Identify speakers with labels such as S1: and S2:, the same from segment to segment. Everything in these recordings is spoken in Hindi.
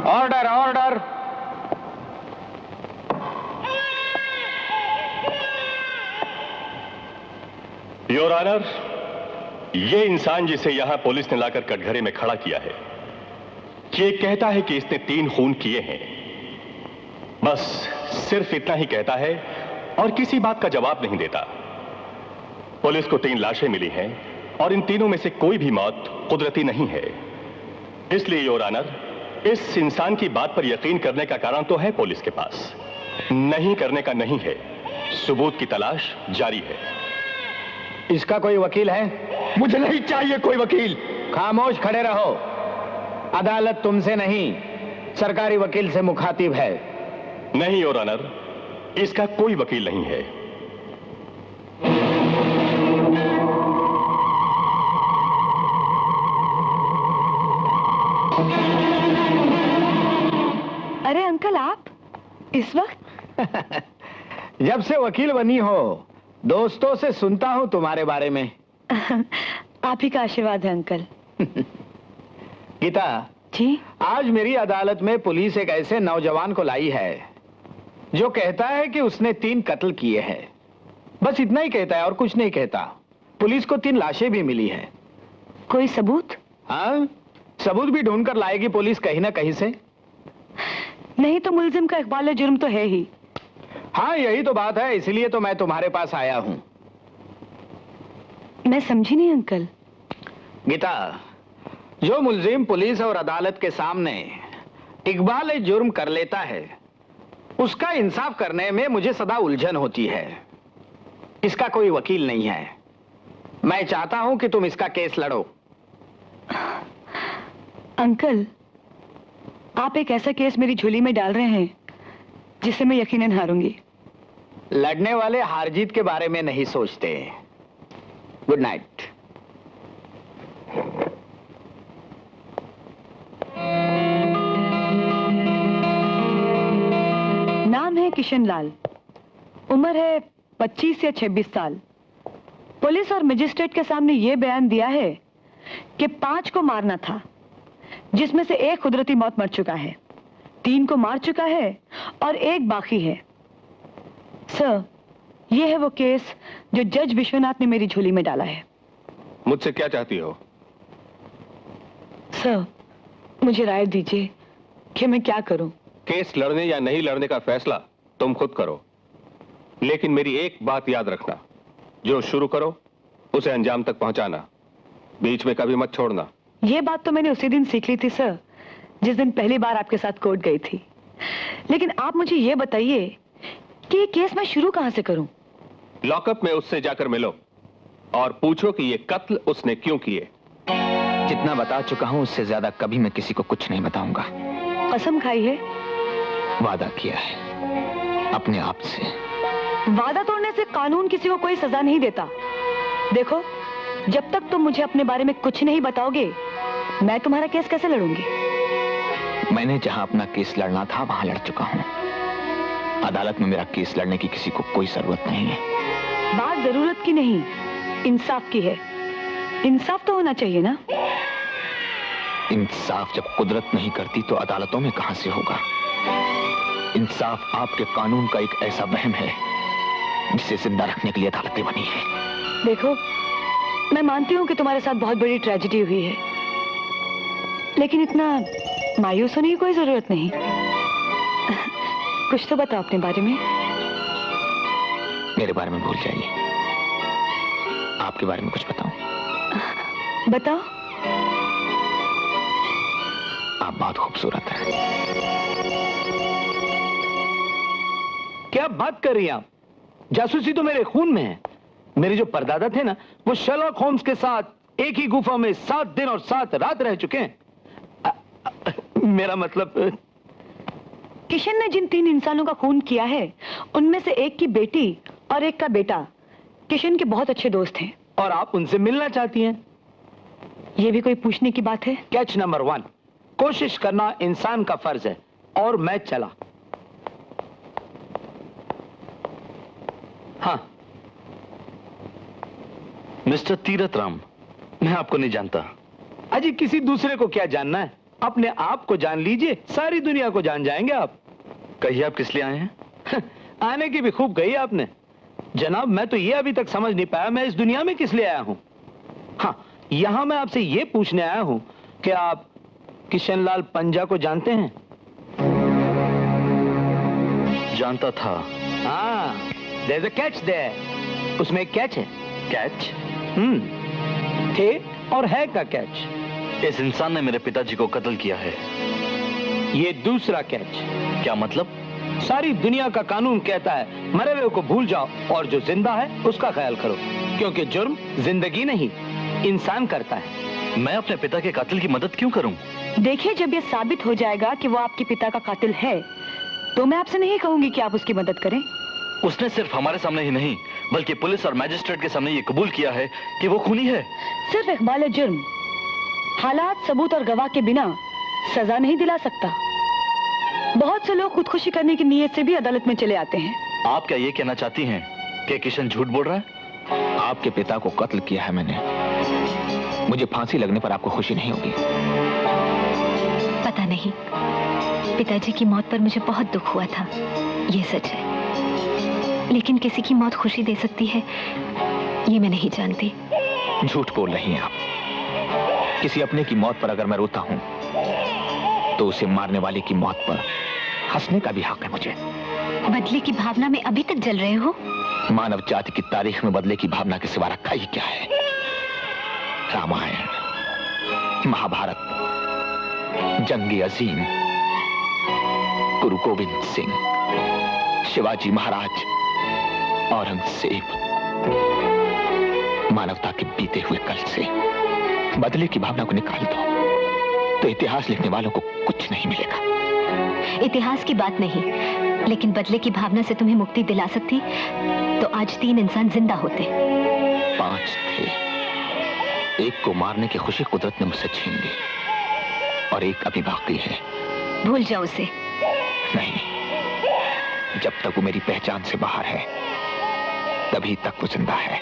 S1: Order order.
S2: योर ऑनर, ये इंसान जिसे यहां पुलिस ने लाकर कटघरे में खड़ा किया है, ये कहता है कि इसने 3 खून किए हैं। बस सिर्फ इतना ही कहता है और किसी बात का जवाब नहीं देता। पुलिस को 3 लाशें मिली हैं और इन तीनों में से कोई भी मौत कुदरती नहीं है। इसलिए योर ऑनर, इस इंसान की बात पर यकीन करने का कारण तो है पुलिस के पास, नहीं करने का नहीं है। सबूत की तलाश जारी है।
S1: इसका कोई वकील है?
S2: मुझे नहीं चाहिए कोई वकील।
S1: खामोश खड़े रहो। अदालत तुमसे नहीं, सरकारी वकील से मुखातिब है।
S2: नहीं योर ऑनर, इसका कोई वकील नहीं है।
S3: अरे अंकल, आप इस वक्त?
S1: जब से वकील बनी हो, दोस्तों से सुनता हूं तुम्हारे बारे में।
S3: आप ही का आशीर्वाद है अंकल।
S1: गीता
S3: जी?
S1: आज मेरी अदालत में पुलिस एक ऐसे नौजवान को लाई है जो कहता है कि उसने 3 कत्ल किए हैं। बस इतना ही कहता है और कुछ नहीं कहता। पुलिस को 3 लाशें भी मिली हैं।
S3: कोई सबूत?
S1: हाँ, सबूत भी ढूंढ कर लाएगी पुलिस कहीं ना कहीं से।
S3: नहीं तो मुल्जिम का इकबाल जुर्म तो है ही।
S1: हाँ, यही तो बात है, इसलिए तो मैं तुम्हारे पास आया हूं।
S3: मैं समझी नहीं अंकल।
S1: गीता, जो मुल्जिम पुलिस और अदालत के सामने इकबाल जुर्म कर लेता है, उसका इंसाफ करने में मुझे सदा उलझन होती है। इसका कोई वकील नहीं है। मैं चाहता हूं कि तुम इसका केस लड़ो।
S3: अंकल, आप एक ऐसा केस मेरी झोली में डाल रहे हैं जिसे मैं यकीनन हारूंगी।
S1: लड़ने वाले हार जीत के बारे में नहीं सोचते। Good night.
S3: नाम है किशन लाल, उम्र है 25 या 26 साल। पुलिस और मजिस्ट्रेट के सामने यह बयान दिया है कि 5 को मारना था, जिसमें से 1 कुदरती मौत मर चुका है, 3 को मार चुका है और 1 बाकी है। सर, यह है वो केस जो जज विश्वनाथ ने मेरी झोली में डाला है।
S2: मुझसे क्या चाहती हो?
S3: सर, मुझे राय दीजिए कि मैं क्या करूं।
S2: केस लड़ने या नहीं लड़ने का फैसला तुम खुद करो, लेकिन मेरी एक बात याद रखना, जो शुरू करो उसे अंजाम तक पहुंचाना, बीच में कभी मत छोड़ना।
S3: यह बात तो मैंने उसी दिन सीख ली थी सर, जिस दिन पहली बार आपके साथ कोर्ट गई थी। लेकिन आप मुझे यह बताइए कि ये केस मैं शुरू कहां से करूं?
S2: लॉकअप में उससे जाकर मिलो और पूछो कि ये कत्ल उसने क्यों किए।
S4: जितना बता चुका हूं उससे ज्यादा कभी मैं किसी को कुछ नहीं बताऊंगा।
S3: कसम खाई है?
S4: वादा किया है अपने आप से।
S3: वादा तोड़ने से कानून किसी को कोई सजा नहीं देता। देखो, जब तक तुम मुझे अपने बारे में कुछ नहीं बताओगे, मैं तुम्हारा केस कैसे लड़ूंगी?
S4: मैंने जहां अपना केस लड़ना था वहां लड़ चुका हूं। अदालत में मेरा केस लड़ने की किसी को कोई जरूरत नहीं है।
S3: बात जरूरत की नहीं, इंसाफ की है। इंसाफ तो होना चाहिए ना?
S4: इंसाफ जब कुदरत नहीं करती तो अदालतों में कहां से होगा? इंसाफ आपके कानून का एक ऐसा वहम है जिसे जिंदा रखने के लिए अदालतें बनी है।
S3: देखो, मैं मानती हूं कि तुम्हारे साथ बहुत बड़ी ट्रेजेडी हुई है, लेकिन इतना मायूस होने की कोई जरूरत नहीं। कुछ तो बताओ अपने बारे में।
S4: मेरे बारे में भूल जाइए, आपके बारे में कुछ बताऊं?
S3: बताओ।
S4: आप बहुत खूबसूरत हैं।
S1: क्या बात कर रही हैं आप? जासूसी तो मेरे खून में है। मेरे जो परदादा थे ना, वो शर्लॉक होम्स के साथ एक ही गुफा में 7 दिन और 7 रात रह चुके हैं। मेरा मतलब
S3: किशन ने जिन 3 इंसानों का खून किया है उनमें से एक की बेटी और एक का बेटा किशन के बहुत अच्छे दोस्त हैं।
S1: और आप उनसे मिलना चाहती हैं?
S3: ये भी कोई पूछने की बात है?
S1: कैच नंबर 1, कोशिश करना इंसान का फर्ज है। और मैं चला। हाँ।
S4: मिस्टर तीरथ राम, मैं आपको नहीं जानता।
S1: अजी किसी दूसरे को क्या जानना है, अपने आप को जान लीजिए, सारी दुनिया को जान जाएंगे आप।
S4: कहिए आप किस लिए आए हैं?
S1: आने की भी खूब गई आपने। जनाब मैं तो ये अभी तक समझ नहीं पाया मैं इस दुनिया में किस लिए आया हूं। हाँ, यहां मैं आपसे ये पूछने आया हूं कि आप किशनलाल पंजा को जानते हैं?
S4: जानता था।
S1: हाँ, there's a catch there। उसमें एक कैच है।
S4: कैच?
S1: थे और है का कैच।
S4: इस इंसान ने मेरे पिताजी को कत्ल किया है।
S1: ये दूसरा कैच।
S4: क्या मतलब?
S1: सारी दुनिया का कानून कहता है मरे हुए को भूल जाओ और जो जिंदा है उसका ख्याल करो, क्योंकि जुर्म जिंदगी नहीं इंसान करता है।
S4: मैं अपने पिता के कातिल की मदद क्यों करूं?
S3: देखिए, जब यह साबित हो जाएगा कि वो आपके पिता का कातिल है तो मैं आपसे नहीं कहूंगी कि आप उसकी मदद करें।
S4: उसने सिर्फ हमारे सामने ही नहीं बल्कि पुलिस और मैजिस्ट्रेट के सामने ये कबूल किया है कि वो खूनी है।
S3: सिर्फ इकबाल जुर्म हालात, सबूत और गवाह के बिना सजा नहीं दिला सकता। बहुत से लोग खुदकुशी करने की नीयत से भी अदालत में चले आते हैं।
S4: आप क्या ये कहना चाहती हैं कि किशन झूठ बोल रहा है? आपके पिता को कत्ल किया है मैंने। मुझे फांसी लगने पर आपको खुशी नहीं होगी?
S5: पता नहीं, पिताजी की मौत पर मुझे बहुत दुख हुआ था, ये सच है। लेकिन किसी की मौत खुशी दे सकती है ये मैं नहीं जानती।
S4: झूठ बोल रही हैं आप। किसी अपने की मौत पर अगर मैं रोता हूं तो उसे मारने वाले की मौत पर हंसने का भी हक है मुझे।
S5: बदले की भावना में अभी तक जल रहे हो?
S4: मानव जाति की तारीख में बदले की भावना के सिवा रखा ही क्या है? रामायण, महाभारत, जंग अजीम, गुरु गोविंद सिंह, शिवाजी महाराज, औरंगजेब। मानवता के बीते हुए कल से बदले की भावना को निकाल दो तो इतिहास लिखने वालों को कुछ नहीं मिलेगा।
S5: इतिहास की बात नहीं, लेकिन बदले की भावना से तुम्हें मुक्ति दिला सकती तो आज 3 इंसान जिंदा होते।
S4: 5 थे। एक को मारने की खुशी कुदरत ने मुझसे छीन ली और एक अभी बाकी है।
S5: भूल जाओ उसे।
S4: नहीं, जब तक वो मेरी पहचान से बाहर है तभी तक वो जिंदा है।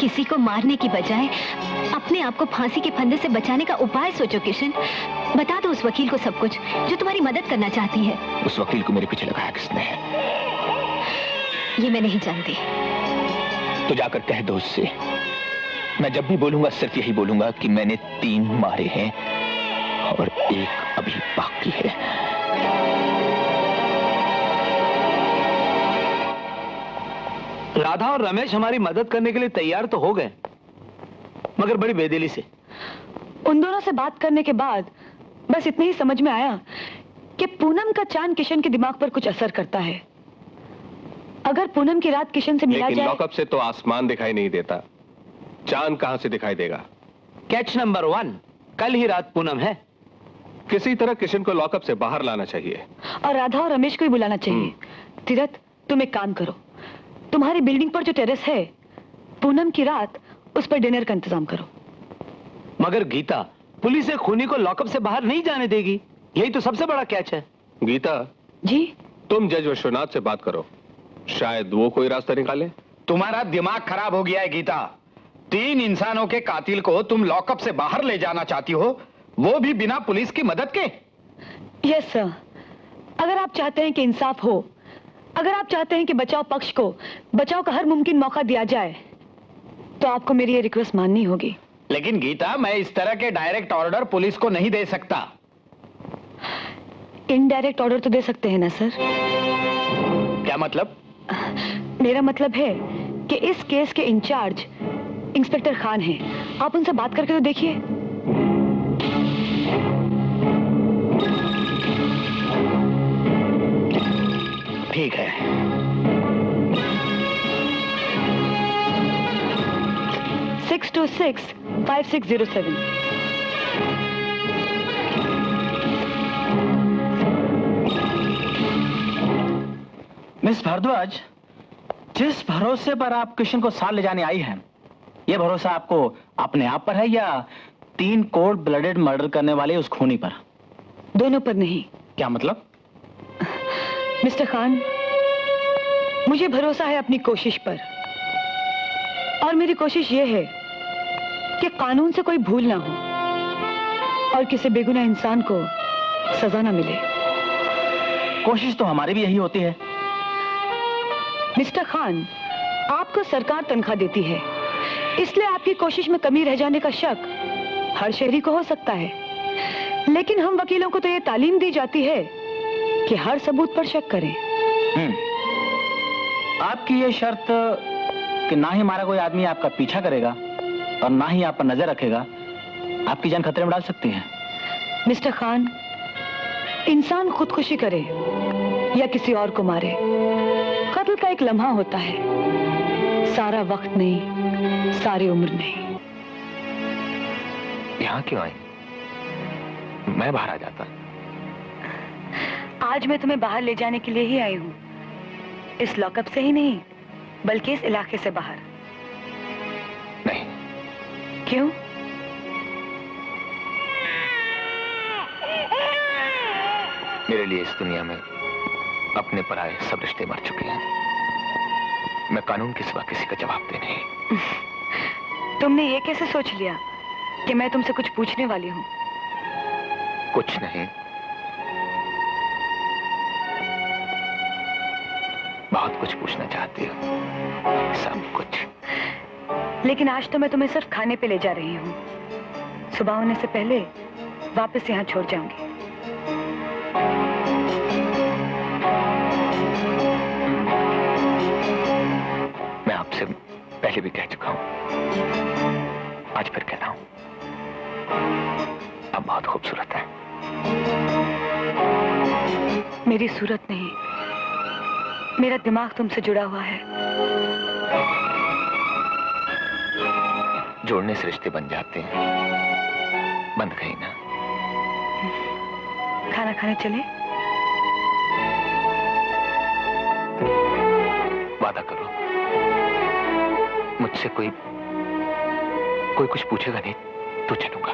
S5: किसी को मारने की बजाय अपने आप को फांसी के फंदे से बचाने का उपाय सोचो किशन। बता दो उस वकील को सब कुछ जो तुम्हारी मदद करना चाहती है।
S4: उस वकील को मेरे पीछे लगाया किसने है?
S5: ये मैं नहीं जानती।
S4: तो जाकर कह दो उससे, मैं जब भी बोलूंगा सिर्फ यही बोलूंगा कि मैंने 3 मारे हैं और एक अभी बाकी है।
S1: राधा और रमेश हमारी मदद करने के लिए तैयार तो हो गए, मगर बड़ी बेदिली से।
S3: उन दोनों से बात करने के बाद बस इतने ही समझ में आया कि पूनम का चांद किशन के दिमाग पर कुछ असर करता है। अगर पूनम की रात किशन से मिला
S2: लेकिन
S3: जाए।
S2: लॉकअप से तो आसमान दिखाई नहीं देता, चांद कहां से दिखाई देगा?
S1: कैच नंबर 1, कल ही रात पूनम है।
S2: किसी तरह किशन को लॉकअप से बाहर लाना चाहिए
S3: और राधा और रमेश को ही बुलाना चाहिए। तीरथ, तुम एक काम करो, तुम्हारी बिल्डिंग पर जो टेरेस है पूनम की रात उस पर डिनर का इंतजाम करो।
S1: मगर गीता, पुलिस एक खूनी को लॉकअप से बाहर नहीं जाने देगी, यही तो सबसे बड़ा कैच है।
S2: गीता
S3: जी?
S2: तुम जज विश्वनाथ से बात करो, शायद वो कोई रास्ता निकाले।
S1: तुम्हारा दिमाग खराब हो गया है गीता। 3 इंसानों के कातिल को तुम लॉकअप से बाहर ले जाना चाहती हो, वो भी बिना पुलिस की मदद के?
S3: Yes sir. अगर आप चाहते हैं कि इंसाफ हो, अगर आप चाहते हैं कि बचाव पक्ष को बचाव का हर मुमकिन मौका दिया जाए, तो आपको मेरी ये रिक्वेस्ट माननी होगी।
S1: लेकिन गीता, मैं इस तरह के डायरेक्ट ऑर्डर पुलिस को नहीं दे सकता।
S3: इनडायरेक्ट ऑर्डर तो दे सकते हैं ना सर?
S1: क्या मतलब?
S3: मेरा मतलब है कि इस केस के इंचार्ज इंस्पेक्टर खान हैं। आप उनसे बात करके तो देखिए।
S1: ठीक है।
S3: (626-5607)
S6: मिस भारद्वाज, जिस भरोसे पर आप किशन को साथ ले जाने आई हैं, यह भरोसा आपको अपने आप पर है या 3 कोल्ड ब्लडेड मर्डर करने वाले उस खूनी पर?
S3: दोनों पर नहीं।
S6: क्या मतलब?
S3: मिस्टर खान, मुझे भरोसा है अपनी कोशिश पर, और मेरी कोशिश यह है कि कानून से कोई भूल ना हो और किसी बेगुनाह इंसान को सजा ना मिले।
S6: कोशिश तो हमारी भी यही होती है।
S3: मिस्टर खान, आपको सरकार तनख्वाह देती है, इसलिए आपकी कोशिश में कमी रह जाने का शक हर शहरी को हो सकता है, लेकिन हम वकीलों को तो यह तालीम दी जाती है कि हर सबूत पर शक करें।
S6: आपकी ये शर्त कि ना ही हमारा कोई आदमी आपका पीछा करेगा और ना ही आप पर नजर रखेगा, आपकी जान खतरे में डाल सकती है।
S3: मिस्टर खान, इंसान खुदकुशी करे या किसी और को मारे, कत्ल का एक लम्हा होता है, सारा वक्त नहीं, सारी उम्र नहीं।
S4: यहाँ क्यों आई? मैं बाहर आ जाता।
S3: आज मैं तुम्हें बाहर ले जाने के लिए ही आई हूँ, इस लॉकअप से ही नहीं बल्कि इस इलाके से बाहर।
S4: नहीं।
S3: क्यों?
S4: मेरे लिए इस दुनिया में अपने पराये सब रिश्ते मर चुके हैं। मैं कानून के सिवा किसी का जवाब दे नहीं।
S3: तुमने ये कैसे सोच लिया कि मैं तुमसे कुछ पूछने वाली हूँ?
S4: कुछ नहीं, बहुत कुछ पूछना चाहती हूँ, सब कुछ।
S3: लेकिन आज तो मैं तुम्हें सिर्फ खाने पे ले जा रही हूँ, सुबह होने से पहले वापस यहाँ छोड़ जाऊंगी।
S4: मैं आपसे पहले भी कह चुका हूँ, आज फिर कह रहा हूँ, आप बहुत खूबसूरत हैं।
S3: मेरी सूरत नहीं, मेरा दिमाग तुमसे जुड़ा हुआ है।
S4: जोड़ने से रिश्ते बन जाते हैं, बंद कहीं ना।
S3: खाना खाने चले?
S4: वादा करो, मुझसे कोई कुछ पूछेगा नहीं तो चलूंगा।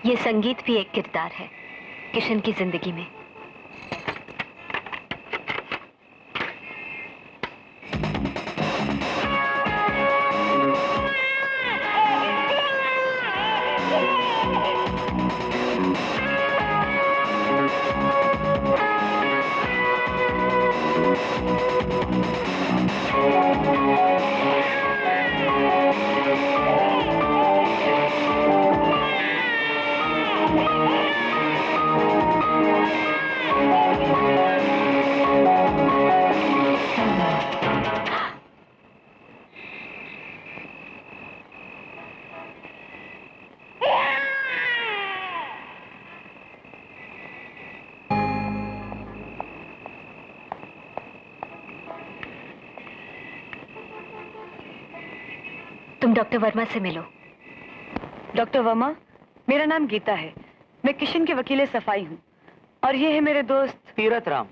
S5: ये संगीत भी एक किरदार है किशन की जिंदगी में। तुम डॉक्टर वर्मा से मिलो।
S3: डॉक्टर वर्मा, मेरा नाम गीता है, मैं किशन की वकील सफाई हूँ, और ये है मेरे दोस्त
S7: तीरथ राम।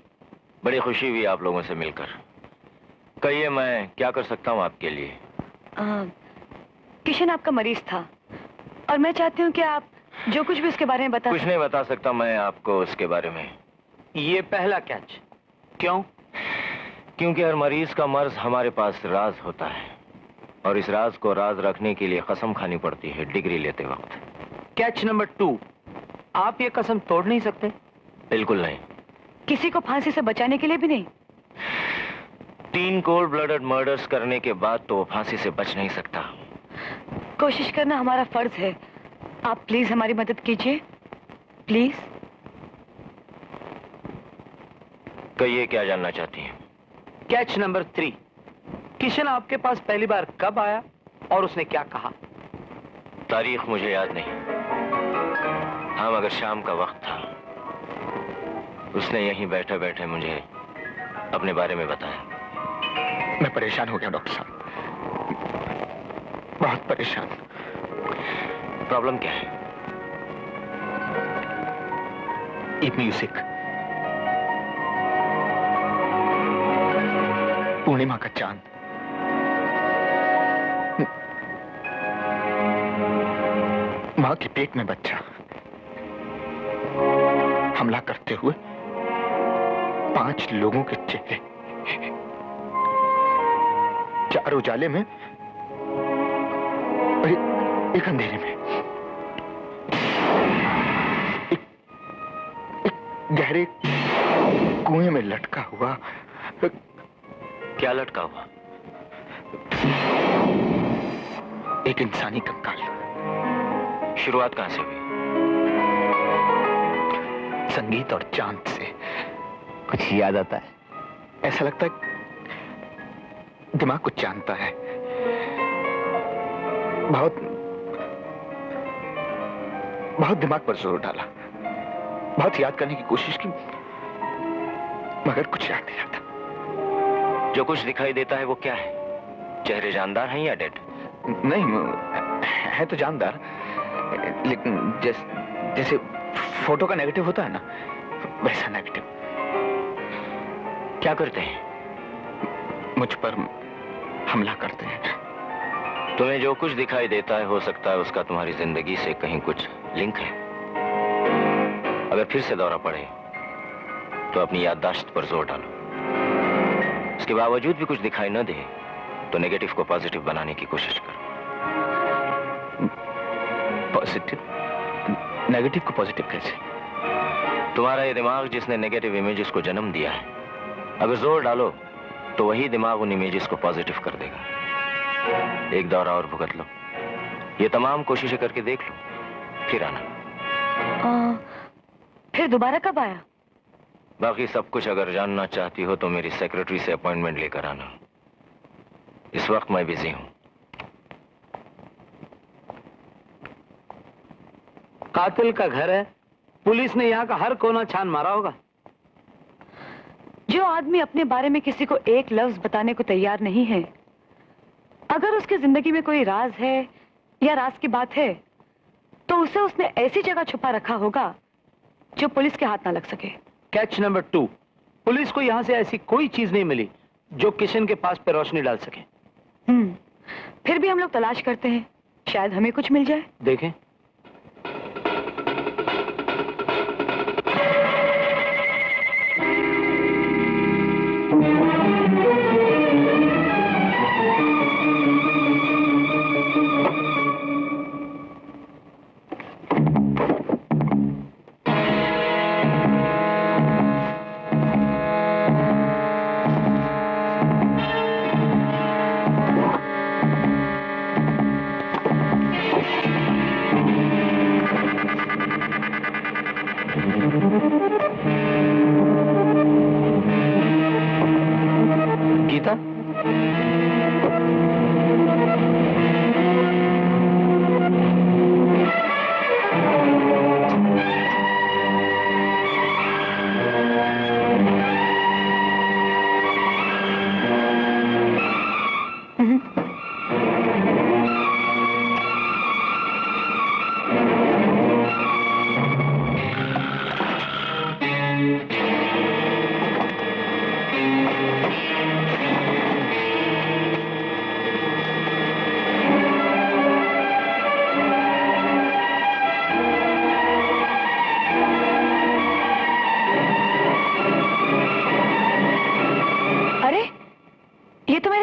S7: बड़ी खुशी हुई आप लोगों से मिलकर। कहिए, मैं क्या कर सकता हूँ आपके लिए?
S3: किशन आपका मरीज था और मैं चाहती हूँ कि आप जो कुछ भी उसके बारे में बता।
S7: कुछ नहीं बता सकता मैं आपको उसके बारे में।
S1: ये पहला कैच। क्यों?
S7: क्योंकि हर मरीज का मर्ज हमारे पास राज होता है और इस राज को राज रखने के लिए कसम खानी पड़ती है डिग्री लेते वक्त।
S1: कैच नंबर 2, आप ये कसम तोड़ नहीं सकते?
S7: बिल्कुल नहीं।
S3: किसी को फांसी से बचाने के लिए भी नहीं?
S7: 3 कोल्ड ब्लडेड मर्डर्स करने के बाद तो वो फांसी से बच नहीं सकता।
S3: कोशिश करना हमारा फर्ज है, आप प्लीज हमारी मदद कीजिए, प्लीज।
S7: कहिए, क्या जानना चाहती हैं?
S1: कैच नंबर 3, किशन आपके पास पहली बार कब आया और उसने क्या कहा?
S7: तारीख मुझे याद नहीं। हाँ, मगर शाम का वक्त था। उसने यहीं बैठे बैठे मुझे अपने बारे में बताया।
S4: मैं परेशान हो गया डॉक्टर साहब, बहुत परेशान।
S7: प्रॉब्लम क्या है?
S4: ये म्यूजिक, पूर्णिमा का चांद, मां के पेट में बच्चा, हमला करते हुए 5 लोगों के चेहरे, 4 उजाले में और एक अंधेरे में, एक गहरे कुएं में लटका हुआ।
S7: क्या लटका हुआ?
S4: एक इंसानी कंकाल।
S7: शुरुआत कहां से हुई?
S4: संगीत और चांद से। कुछ याद आता है? ऐसा लगता है दिमाग कुछ जानता है। बहुत दिमाग पर जोर डाला, बहुत याद करने की कोशिश की, मगर कुछ याद नहीं आता।
S7: जो कुछ दिखाई देता है वो क्या है? चेहरे जानदार हैं या डेड?
S4: नहीं, है तो जानदार, लेकिन जैसे फोटो का नेगेटिव होता है ना, वैसा नेगेटिव।
S7: क्या करते हैं?
S4: मुझ पर हमला करते हैं।
S7: तुम्हें जो कुछ दिखाई देता है हो सकता है उसका तुम्हारी जिंदगी से कहीं कुछ लिंक है। अगर फिर से दौरा पड़े तो अपनी याददाश्त पर जोर डालो। इसके बावजूद भी कुछ दिखाई न दे तो नेगेटिव को पॉजिटिव बनाने की कोशिश करो।
S4: पॉजिटिव? नेगेटिव को पॉजिटिव कैसे?
S7: तुम्हारा ये दिमाग जिसने नेगेटिव इमेजेस को जन्म दिया है, अगर जोर डालो तो वही दिमाग उन इमेजेस को पॉजिटिव कर देगा। एक दौरा और भुगत लो, ये तमाम कोशिशें करके देख लो, फिर आना।
S3: फिर दोबारा कब आया?
S7: बाकी सब कुछ अगर जानना चाहती हो तो मेरी सेक्रेटरी से अपॉइंटमेंट लेकर आना। इस वक्त मैं बिजी हूं।
S1: कातिल का घर है, पुलिस ने यहाँ का हर कोना छान मारा होगा।
S3: जो आदमी अपने बारे में किसी को एक लफ्ज बताने को तैयार नहीं है, अगर उसकी जिंदगी में कोई राज है या राज की बात है, तो उसे उसने ऐसी जगह छुपा रखा होगा जो पुलिस के हाथ ना लग सके।
S1: कैच नंबर 2, पुलिस को यहाँ से ऐसी कोई चीज नहीं मिली जो किशन के पास पे रोशनी डाल सके।
S3: फिर भी हम लोग तलाश करते हैं, शायद हमें कुछ मिल जाए।
S1: देखें।
S4: गीता?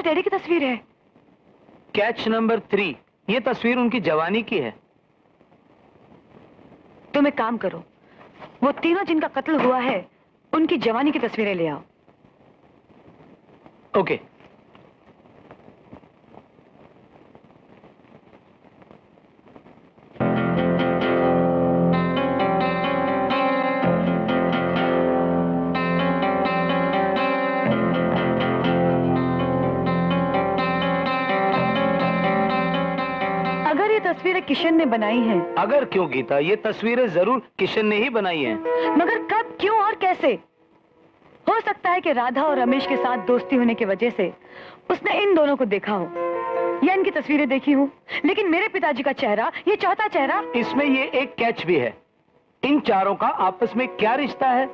S3: डैडी की तस्वीर है।
S1: कैच नंबर 3, ये तस्वीर उनकी जवानी की है।
S3: तुम एक काम करो, वो तीनों जिनका कत्ल हुआ है उनकी जवानी की तस्वीरें ले आओ।
S1: ओके।
S3: किशन ने बनाई हैं।
S8: अगर क्यों गीता, ये तस्वीरें जरूर किशन ने ही बनाई हैं।
S3: मगर कब, क्यों और कैसे? हो सकता है कि राधा और रमेश के साथ दोस्ती होने की वजह से उसने इन दोनों को देखा हो या इनकी तस्वीरें देखी हो, लेकिन मेरे पिताजी का चेहरा, ये चौथा चेहरा।
S8: इसमें ये एक कैच भी है, इन चारों का आपस में क्या रिश्ता है?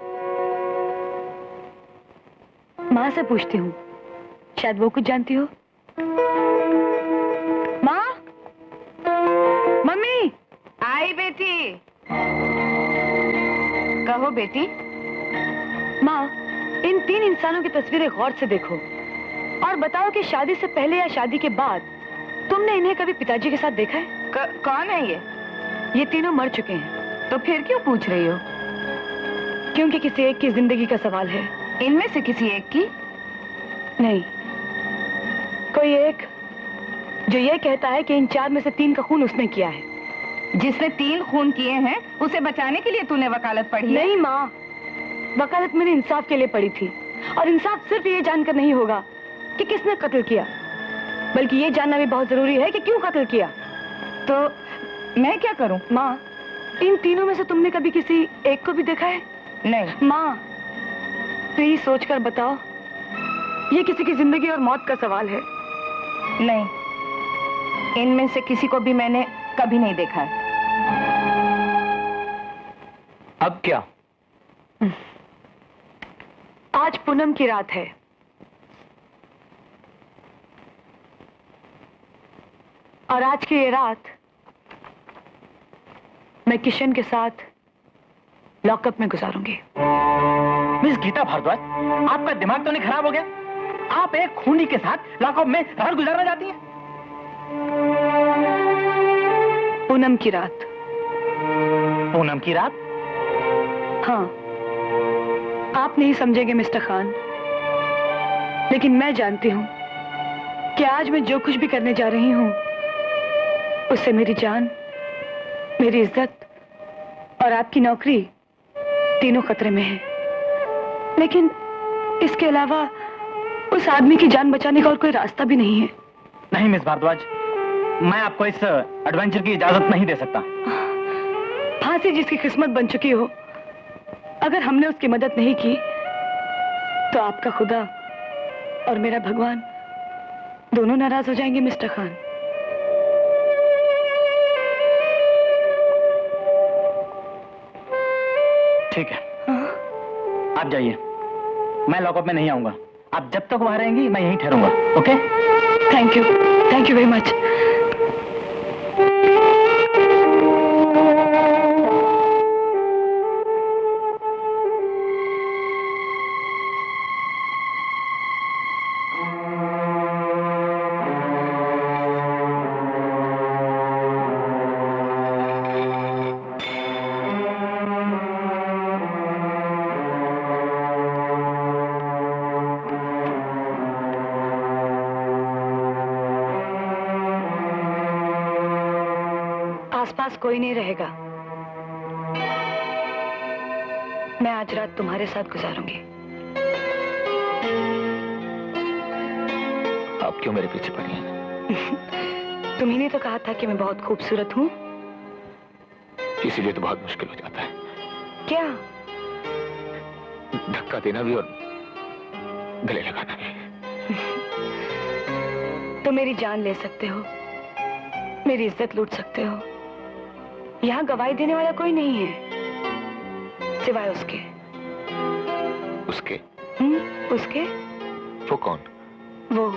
S3: माँ से पूछती हूँ, शायद वो कुछ जानती हो। माँ, मम्मी।
S9: आई बेटी। कहो बेटी।
S3: माँ, इन 3 इंसानों की तस्वीरें गौर से देखो और बताओ कि शादी से पहले या शादी के बाद तुमने इन्हें कभी पिताजी के साथ देखा है?
S9: कौन है ये?
S3: ये तीनों मर चुके हैं।
S9: तो फिर क्यों पूछ रही हो?
S3: क्योंकि किसी एक की जिंदगी का सवाल है।
S9: इनमें से किसी एक की?
S3: नहीं, कोई एक जो ये कहता है कि इन 4 में से 3 का खून उसने किया है।
S9: जिसने 3 खून किए हैं उसे बचाने के लिए तूने वकालत पढ़ी है?
S3: नहीं माँ, वकालत मैंने इंसाफ के लिए पढ़ी थी, और इंसाफ सिर्फ ये जानकर नहीं होगा कि किसने कत्ल किया, बल्कि ये जानना भी बहुत जरूरी है कि क्यों कत्ल किया।
S9: तो मैं क्या करूं?
S3: माँ, इन तीनों में से तुमने कभी किसी एक को भी देखा है?
S9: नहीं।
S3: माँ, प्लीज सोचकर बताओ, ये किसी की जिंदगी और मौत का सवाल है।
S9: नहीं, इनमें से किसी को भी मैंने कभी नहीं देखा है।
S8: अब क्या?
S3: आज पूनम की रात है। और आज की ये रात मैं किशन के साथ लॉकअप में गुजारूंगी।
S6: मिस गीता भारद्वाज, आपका दिमाग तो नहीं खराब हो गया? आप एक खूनी के साथ लॉकअप में रात गुजारना चाहती हैं?
S3: पूनम की रात।
S6: पूनम की रात?
S3: हाँ, आप नहीं समझेंगे मिस्टर खान, लेकिन मैं जानती हूँ कि आज मैं जो कुछ भी करने जा रही हूँ उससे मेरी जान, मेरी इज्जत और आपकी नौकरी तीनों खतरे में है। लेकिन इसके अलावा उस आदमी की जान बचाने का और कोई रास्ता भी नहीं है।
S6: नहीं मिस भारद्वाज, मैं आपको इस एडवेंचर की इजाजत नहीं दे सकता।
S3: फांसी जिसकी किस्मत बन चुकी हो, अगर हमने उसकी मदद नहीं की तो आपका खुदा और मेरा भगवान दोनों नाराज हो जाएंगे मिस्टर खान।
S6: ठीक है, आप जाइए, मैं लॉकअप में नहीं आऊंगा। आप जब तक वहां रहेंगी मैं यहीं ठहरूंगा। Okay?
S3: Thank you very much. आसपास कोई नहीं रहेगा। मैं आज रात तुम्हारे साथ गुजारूंगी।
S4: आप क्यों मेरे पीछे पड़ी हैं?
S3: तुम्ही ने तो कहा था कि मैं बहुत खूबसूरत हूँ।
S4: इसीलिए तो बहुत मुश्किल हो जाता है।
S3: क्या?
S4: धक्का देना भी और गले लगाना भी।
S3: तो मेरी जान ले सकते हो, मेरी इज्जत लूट सकते हो। यहाँ गवाही देने वाला कोई नहीं है सिवाय उसके।
S4: उसके?
S3: उसके?
S4: वो कौन?
S3: वो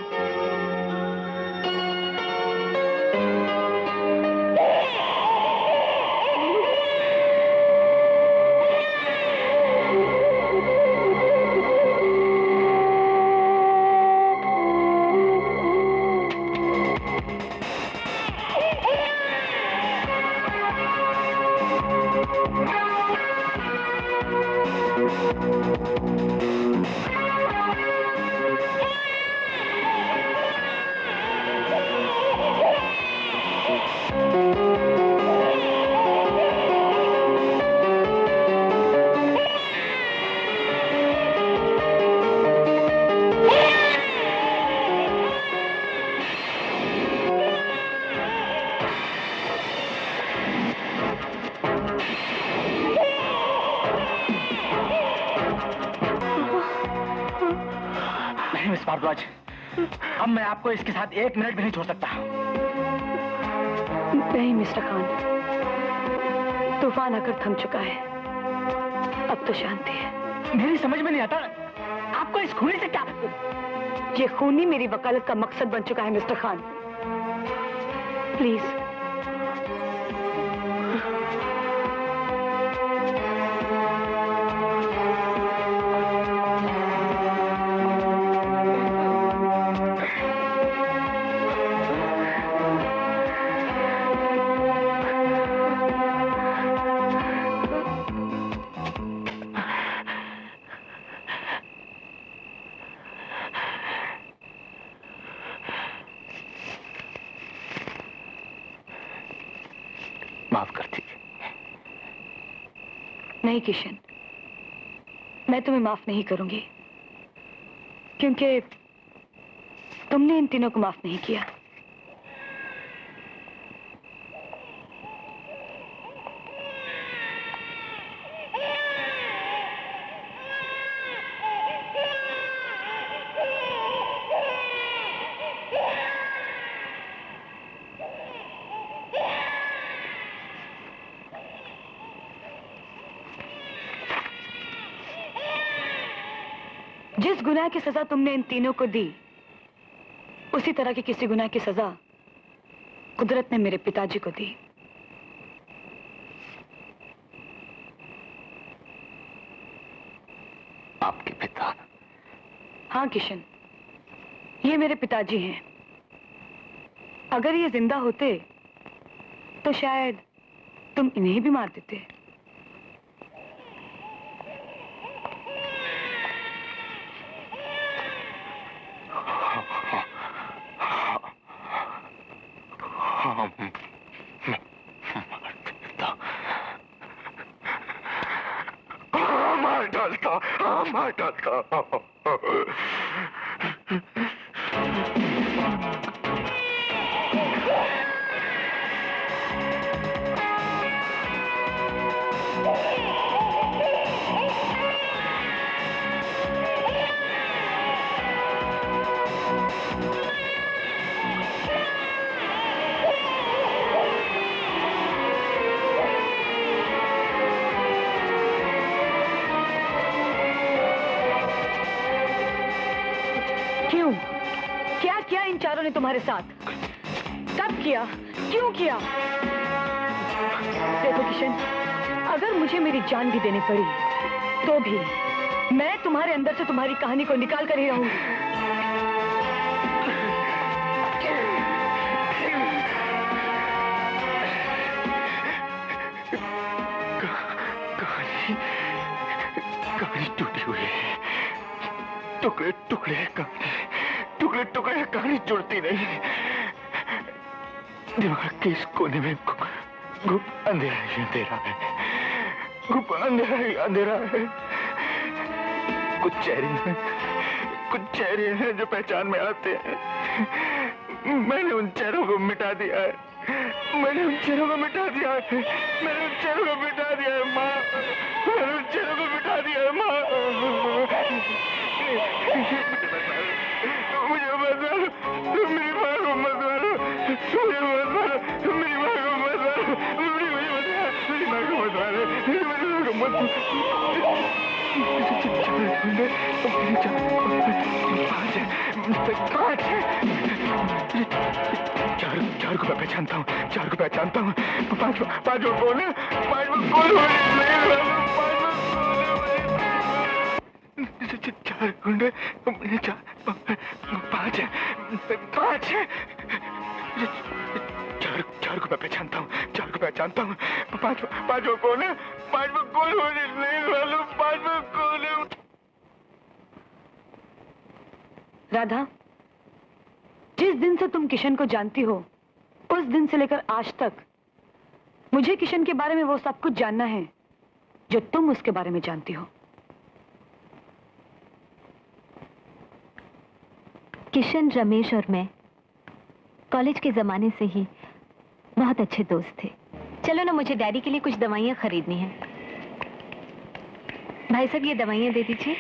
S6: नहीं मिस भारद्वाज, अब मैं आपको इसके साथ 1 मिनट भी नहीं छोड़ सकता।
S3: नहीं मिस्टर खान, तूफान आकर थम चुका है, अब तो शांति है।
S6: मेरी समझ में नहीं आता, आपको इस खूनी से क्या?
S3: ये खूनी मेरी वकालत का मकसद बन चुका है मिस्टर खान। प्लीज
S4: माफ कर दीजिए।
S3: नहीं किशन, मैं तुम्हें माफ नहीं करूंगी, क्योंकि तुमने इन तीनों को माफ नहीं किया। जिस गुनाह की सजा तुमने इन तीनों को दी, उसी तरह की किसी गुनाह की सजा कुदरत ने मेरे पिताजी को दी।
S4: आपके पिता?
S3: हाँ किशन, ये मेरे पिताजी हैं। अगर ये जिंदा होते तो शायद तुम इन्हें भी मार देते।
S4: मार डालता।
S3: क्या किया इन चारों ने तुम्हारे साथ? कब किया? क्यों किया? देखो किशन, अगर मुझे मेरी जान भी देनी पड़ी तो भी मैं तुम्हारे अंदर से तुम्हारी कहानी को निकाल कर ही रहूंगी।
S4: कहानी टूटी हुई है, टुकड़े टुकड़े कहानी, टुकड़े टुकड़े कहानी जुड़ती नहीं। दिमाग के इस कोने में गुप्त अंधेरा ही अंधेरा है, गुप्त अंधेरा ही अंधेरा है। कुछ चेहरे हैं जो पहचान में आते हैं। मैंने उन चेहरों को मिटा दिया है, मैंने उन चेहरों को मिटा दिया है, मैंने उन चेहरों को मिटा दिया है माँ, मैंने उन चेहरों को मिटा दिया है माँ। मुझे मत मारो, मेरी माँ को मत मारो, मुझे मत मारो, मेरी माँ को मत मारो, मेरी माँ को मत मारो, मेरी माँ को मत चार को मैं पहचानता हूँ, चार को पहचानता हूँ। पांच वो कौन है? पांच वो कौन है? चार गुंडे, पांच है, पांच है। चार को मैं पहचानता हूँ, चार को पहचानता हूँ। पांच वो कौन है? पांच वो कौन होने नहीं वालों, पांच वो कौन है?
S3: राधा, जिस दिन से तुम किशन को जानती हो, उस दिन से लेकर आज तक मुझे किशन के बारे में वो सब कुछ जानना है जो तुम उसके बारे में जानती हो।
S5: किशन, रमेश और मैं कॉलेज के जमाने से ही बहुत अच्छे दोस्त थे। चलो ना, मुझे डैडी के लिए कुछ दवाइयाँ खरीदनी है। भाई साहब, ये दवाइयाँ दे दीजिए।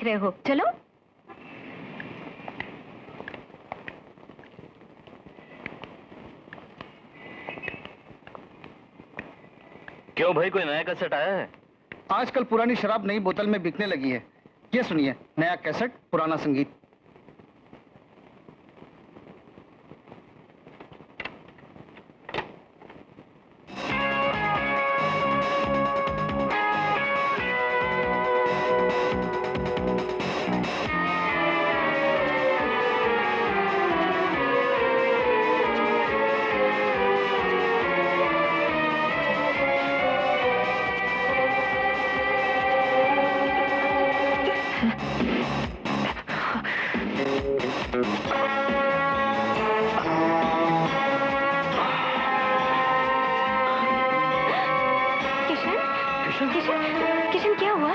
S5: देख रहे हो? चलो।
S10: क्यों भाई, कोई नया कैसेट आया है?
S1: आजकल पुरानी शराब नई बोतल में बिकने लगी है। ये सुनिए, नया कैसेट, पुराना संगीत।
S5: किशन, क्या हुआ?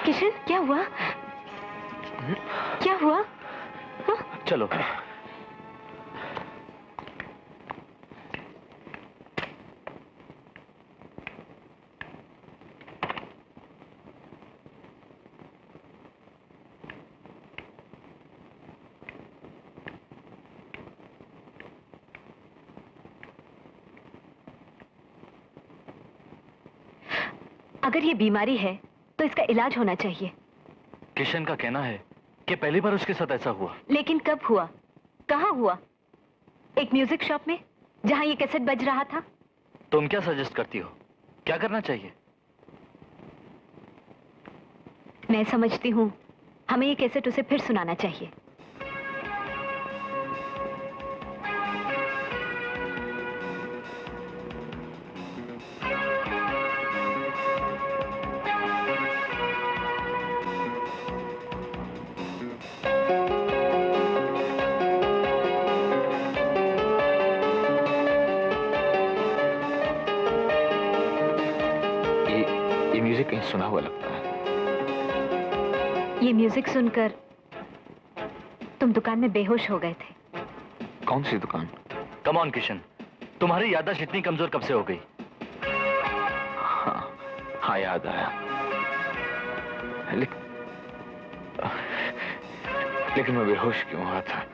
S5: किशन, क्या हुआ? क्या हुआ? हाँ?
S10: चलो।
S5: अगर ये बीमारी है तो इसका इलाज होना चाहिए।
S10: किशन का कहना है कि पहली बार उसके साथ ऐसा हुआ।
S5: लेकिन कब हुआ, कहाँ हुआ? एक म्यूजिक शॉप में, जहां ये कैसेट बज रहा था।
S10: तुम क्या सजेस्ट करती हो, क्या करना चाहिए?
S5: मैं समझती हूँ हमें ये कैसेट उसे फिर सुनाना चाहिए।
S10: ये म्यूजिक कहीं सुना हुआ लगता है।
S5: ये म्यूजिक सुनकर तुम दुकान में बेहोश हो गए थे।
S10: कौन सी दुकान? कम ऑन किशन, तुम्हारी याददाश्त इतनी कमजोर कब से हो गई? हाँ याद आया। लेकिन मैं बेहोश क्यों हुआ था?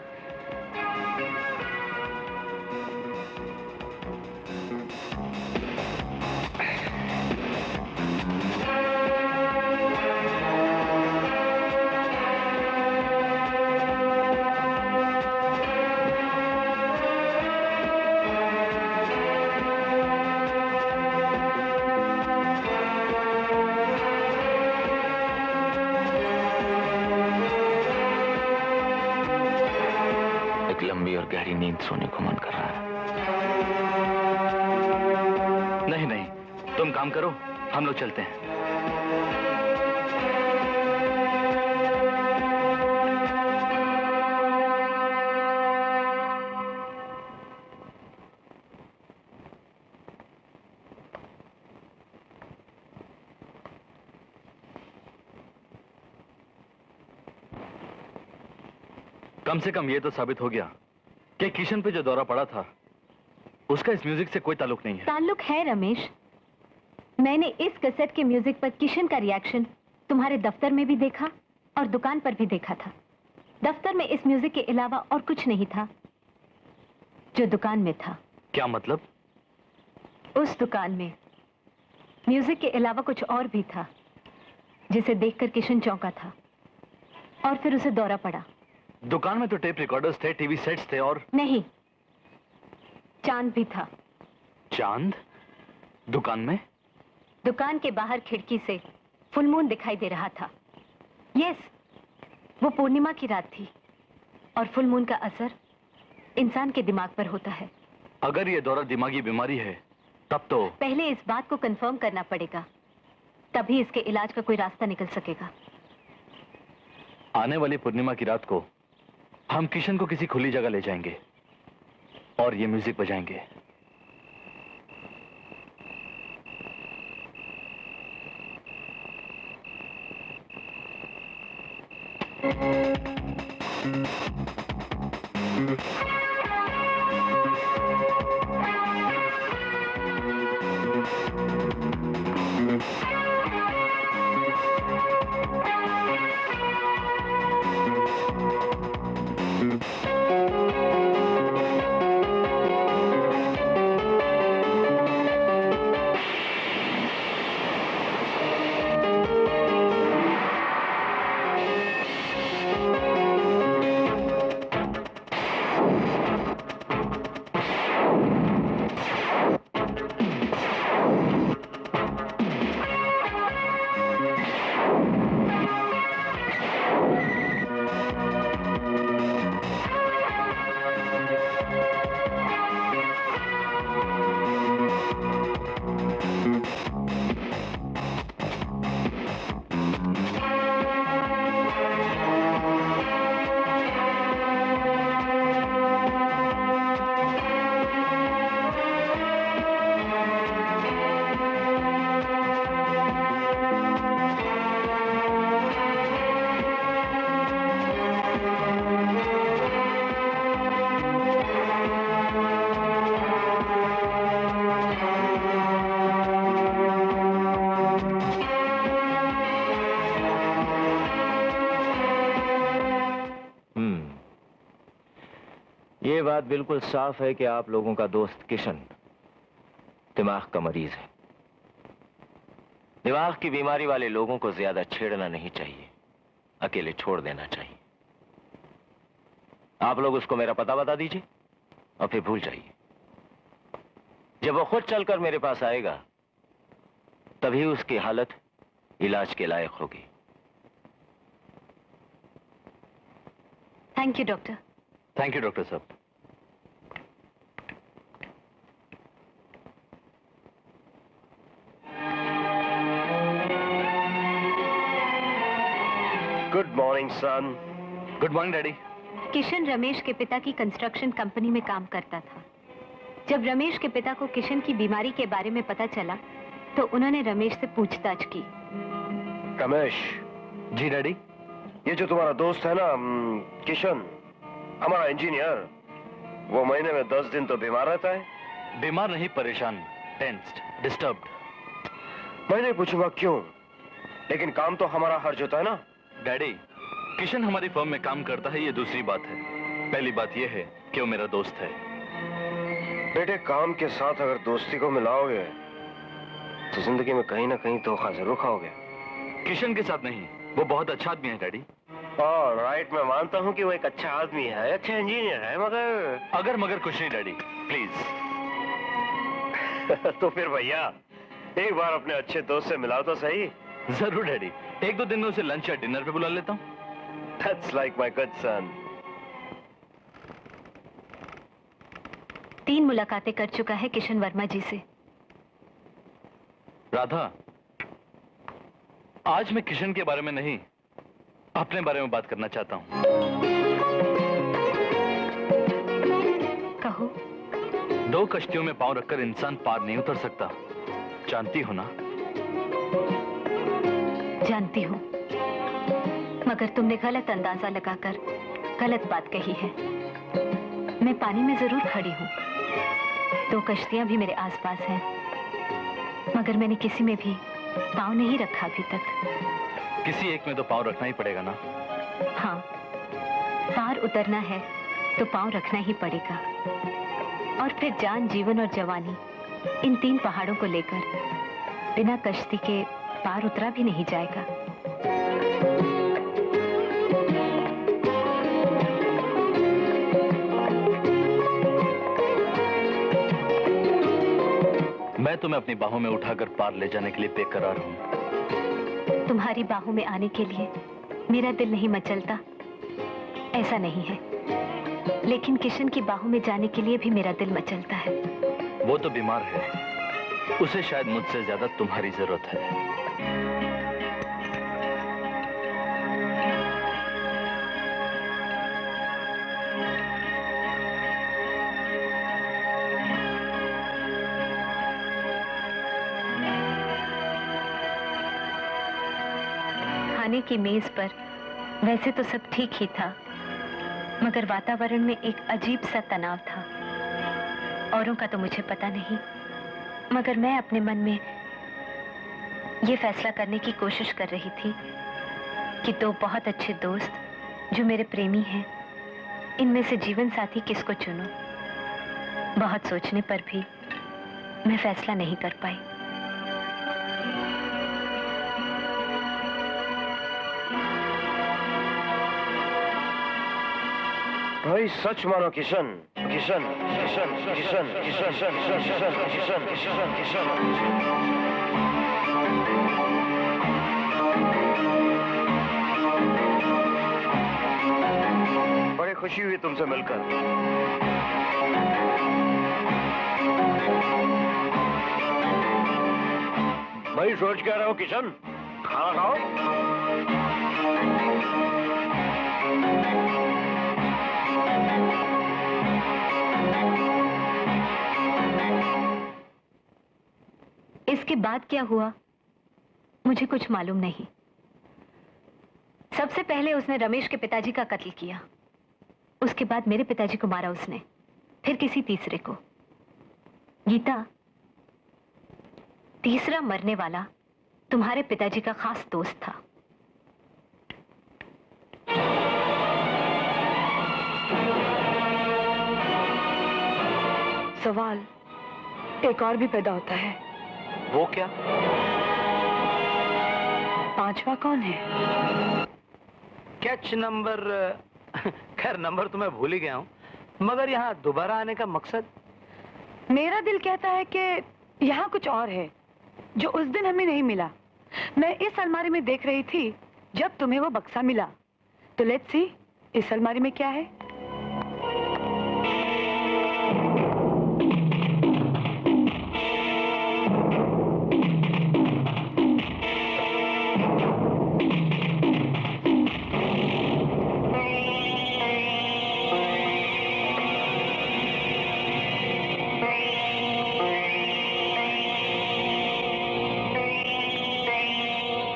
S10: लंबी और गहरी नींद सोने को मन कर रहा है। नहीं नहीं, तुम काम करो, हम लोग चलते हैं। कम से कम ये तो साबित हो गया कि किशन पे जो दौरा पड़ा था उसका इस म्यूजिक से कोई ताल्लुक नहीं है।
S5: ताल्लुक है रमेश। मैंने इस कैसेट के म्यूजिक पर किशन का रिएक्शन तुम्हारे दफ्तर में भी देखा और दुकान पर भी देखा था। दफ्तर में इस म्यूजिक के अलावा और कुछ नहीं था जो दुकान में था।
S10: क्या मतलब?
S5: उस दुकान में म्यूजिक के अलावा कुछ और भी था जिसे देखकर किशन चौंका था और फिर उसे दौरा पड़ा।
S10: दुकान में तो टेप रिकॉर्डर्स थे, टीवी सेट्स थे और
S5: नहीं, चांद भी था।
S10: चांद? दुकान में?
S5: दुकान के बाहर खिड़की से फुल मून दिखाई दे रहा था। यस, वो पूर्णिमा की रात थी और फुल मून का असर इंसान के दिमाग पर होता है।
S10: अगर ये दौरा दिमागी बीमारी है तब तो
S5: पहले इस बात को कंफर्म करना पड़ेगा, तभी इसके इलाज का कोई रास्ता निकल सकेगा।
S10: आने वाली पूर्णिमा की रात को हम किशन को किसी खुली जगह ले जाएंगे और ये म्यूजिक बजाएंगे।
S7: ये बात बिल्कुल साफ है कि आप लोगों का दोस्त किशन दिमाग का मरीज है। दिमाग की बीमारी वाले लोगों को ज्यादा छेड़ना नहीं चाहिए, अकेले छोड़ देना चाहिए। आप लोग उसको मेरा पता बता दीजिए और फिर भूल जाइए। जब वो खुद चलकर मेरे पास आएगा तभी उसकी हालत इलाज के लायक होगी।
S5: Thank you doctor.
S10: Thank you doctor साहब।
S11: Good morning son.
S10: Good morning daddy.
S5: Kishan Ramesh के पिता की कंस्ट्रक्शन कंपनी में काम करता था। जब रमेश के पिता को किशन की बीमारी के बारे में पता चला तो उन्होंने रमेश से पूछताछ की।
S11: रमेश।
S10: जी डैडी।
S11: ये जो तुम्हारा दोस्त है ना किशन, हमारा इंजीनियर, वो महीने में 10 दिन तो बीमार रहता है।
S10: बीमार नहीं, परेशान, टेंस्ड, डिस्टर्ब्ड।
S11: मैं नहीं पूछूंगा क्यों, लेकिन काम तो हमारा हर्ज होता है ना।
S10: डैडी, किशन हमारी फर्म में काम करता है, ये दूसरी बात है। पहली बात ये है कि वो मेरा दोस्त है।
S11: बेटे, काम के साथ अगर दोस्ती को मिलाओगे तो जिंदगी में कहीं ना कहीं धोखा जरूर खाओगे।
S10: किशन के साथ नहीं, वो बहुत अच्छा आदमी है डैडी।
S11: राइट, मैं मानता हूँ कि वो एक अच्छा आदमी है, अच्छा इंजीनियर है, मगर
S10: मगर कुछ नहीं डैडी, प्लीज।
S11: तो फिर भैया एक बार अपने अच्छे दोस्त से मिलाओ तो सही।
S10: जरूर डैडी, 1-2 दिन में उसे लंच या डिनर पे बुला लेता हूँ।
S11: That's like my good son.
S5: 3 मुलाकातें कर चुका है किशन वर्मा जी से।
S10: राधा, आज मैं किशन के बारे में नहीं, अपने बारे में बात करना चाहता हूँ।
S5: कहो।
S10: 2 कश्तियों में पांव रखकर इंसान पार नहीं उतर सकता, जानती हो ना?
S5: जानती हूँ, मगर तुमने गलत अंदाजा लगाकर गलत बात कही है। मैं पानी में जरूर खड़ी हूँ, 2 कश्तियां भी मेरे आसपास हैं, मगर मैंने किसी में भी पाँव नहीं रखा अभी तक।
S10: किसी एक में तो पाँव रखना ही पड़ेगा ना?
S5: हाँ, पार उतरना है तो पाँव रखना ही पड़ेगा। और फिर जान, जीवन और जवानी, इन 3 पहाड़ों को लेकर बिना कश्ती के पार उतरा भी नहीं जाएगा।
S10: मैं तुम्हें अपनी बाहों में उठाकर पार ले जाने के लिए बेकरार हूँ।
S5: तुम्हारी बाहों में आने के लिए मेरा दिल नहीं मचलता, ऐसा नहीं है, लेकिन किशन की बाहों में जाने के लिए भी मेरा दिल मचलता है।
S10: वो तो बीमार है, उसे शायद मुझसे ज्यादा तुम्हारी जरूरत है।
S5: खाने की मेज पर वैसे तो सब ठीक ही था, मगर वातावरण में एक अजीब सा तनाव था। औरों का तो मुझे पता नहीं, मगर मैं अपने मन में ये फैसला करने की कोशिश कर रही थी कि 2 बहुत अच्छे दोस्त जो मेरे प्रेमी हैं, इनमें से जीवन साथी किसको चुनूं। बहुत सोचने पर भी मैं फैसला नहीं कर पाई।
S11: भाई सच मानो किशन, किशन, किशन, किशन, किशन, किशन, किशन, किशन, किशन, किशन। बड़ी खुशी हुई तुमसे मिलकर। भाई सोच क्या रहे हो किशन? खाना खाओ।
S5: इसके बाद क्या हुआ मुझे कुछ मालूम नहीं। सबसे पहले उसने रमेश के पिताजी का कत्ल किया, उसके बाद मेरे पिताजी को मारा उसने, फिर किसी तीसरे को। गीता, तीसरा मरने वाला तुम्हारे पिताजी का खास दोस्त था।
S3: सवाल एक और भी पैदा होता है।
S8: वो क्या?
S3: पांचवा कौन है?
S8: कैच नंबर खैर नंबर तो मैं भूल ही गया हूँ, मगर यहाँ दोबारा आने का मकसद?
S3: मेरा दिल कहता है कि यहाँ कुछ और है जो उस दिन हमें नहीं मिला। मैं इस अलमारी में देख रही थी जब तुम्हें वो बक्सा मिला, तो लेट्स सी इस अलमारी में क्या है।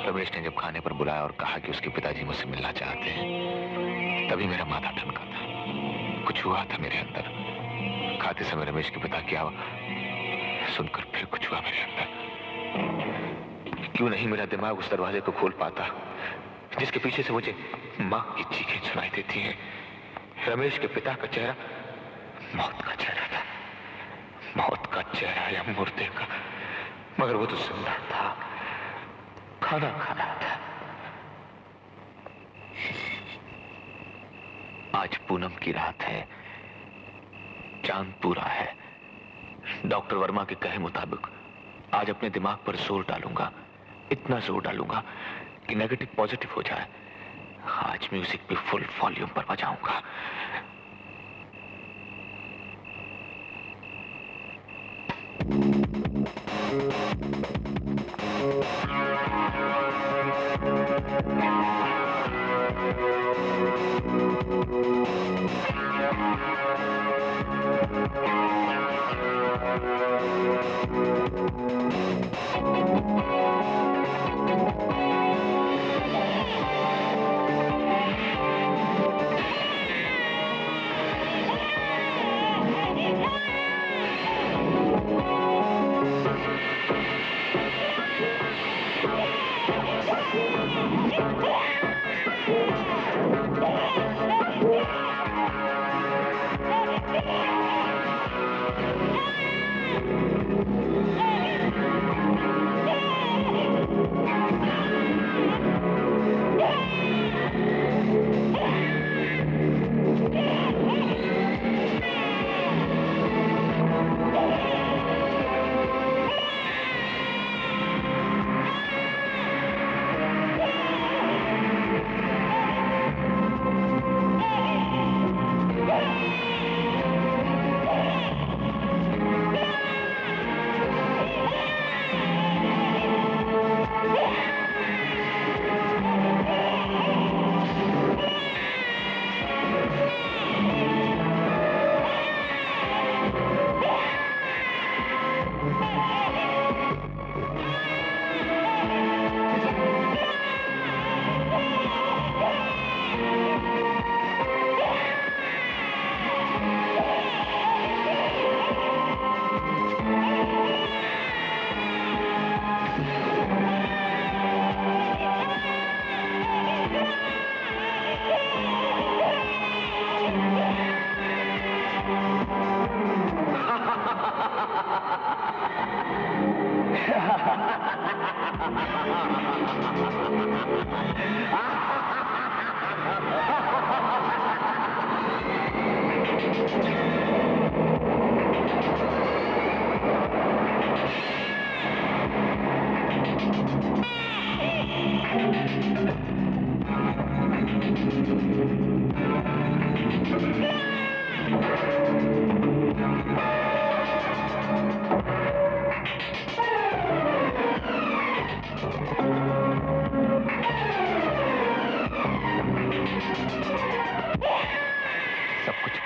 S7: रमेश ने जब खाने पर बुलाया और कहा कि उसके पिताजी मुझसे मिलना चाहते हैं, तभी मेरा माथा ठनका था। कुछ हुआ था मेरे अंदर। खाते समय रमेश के पिता की आवाज सुनकर फिर कुछ हुआ मेरे अंदर। क्यों नहीं मेरा दिमाग उस दरवाजे को खोल पाता जिसके पीछे से मुझे माँ की चीखें सुनाई देती हैं। रमेश के पिता का चेहरा मौत का चेहरा था, मौत का चेहरा या मुर्दे का, मगर वो तो जिंदा था, खाना खा रहा था। आज पूनम की रात है, चांद पूरा है। डॉक्टर वर्मा के कहे मुताबिक आज अपने दिमाग पर जोर डालूंगा, इतना जोर डालूंगा कि नेगेटिव पॉजिटिव हो जाए। आज म्यूजिक भी फुल वॉल्यूम पर बजाऊंगा।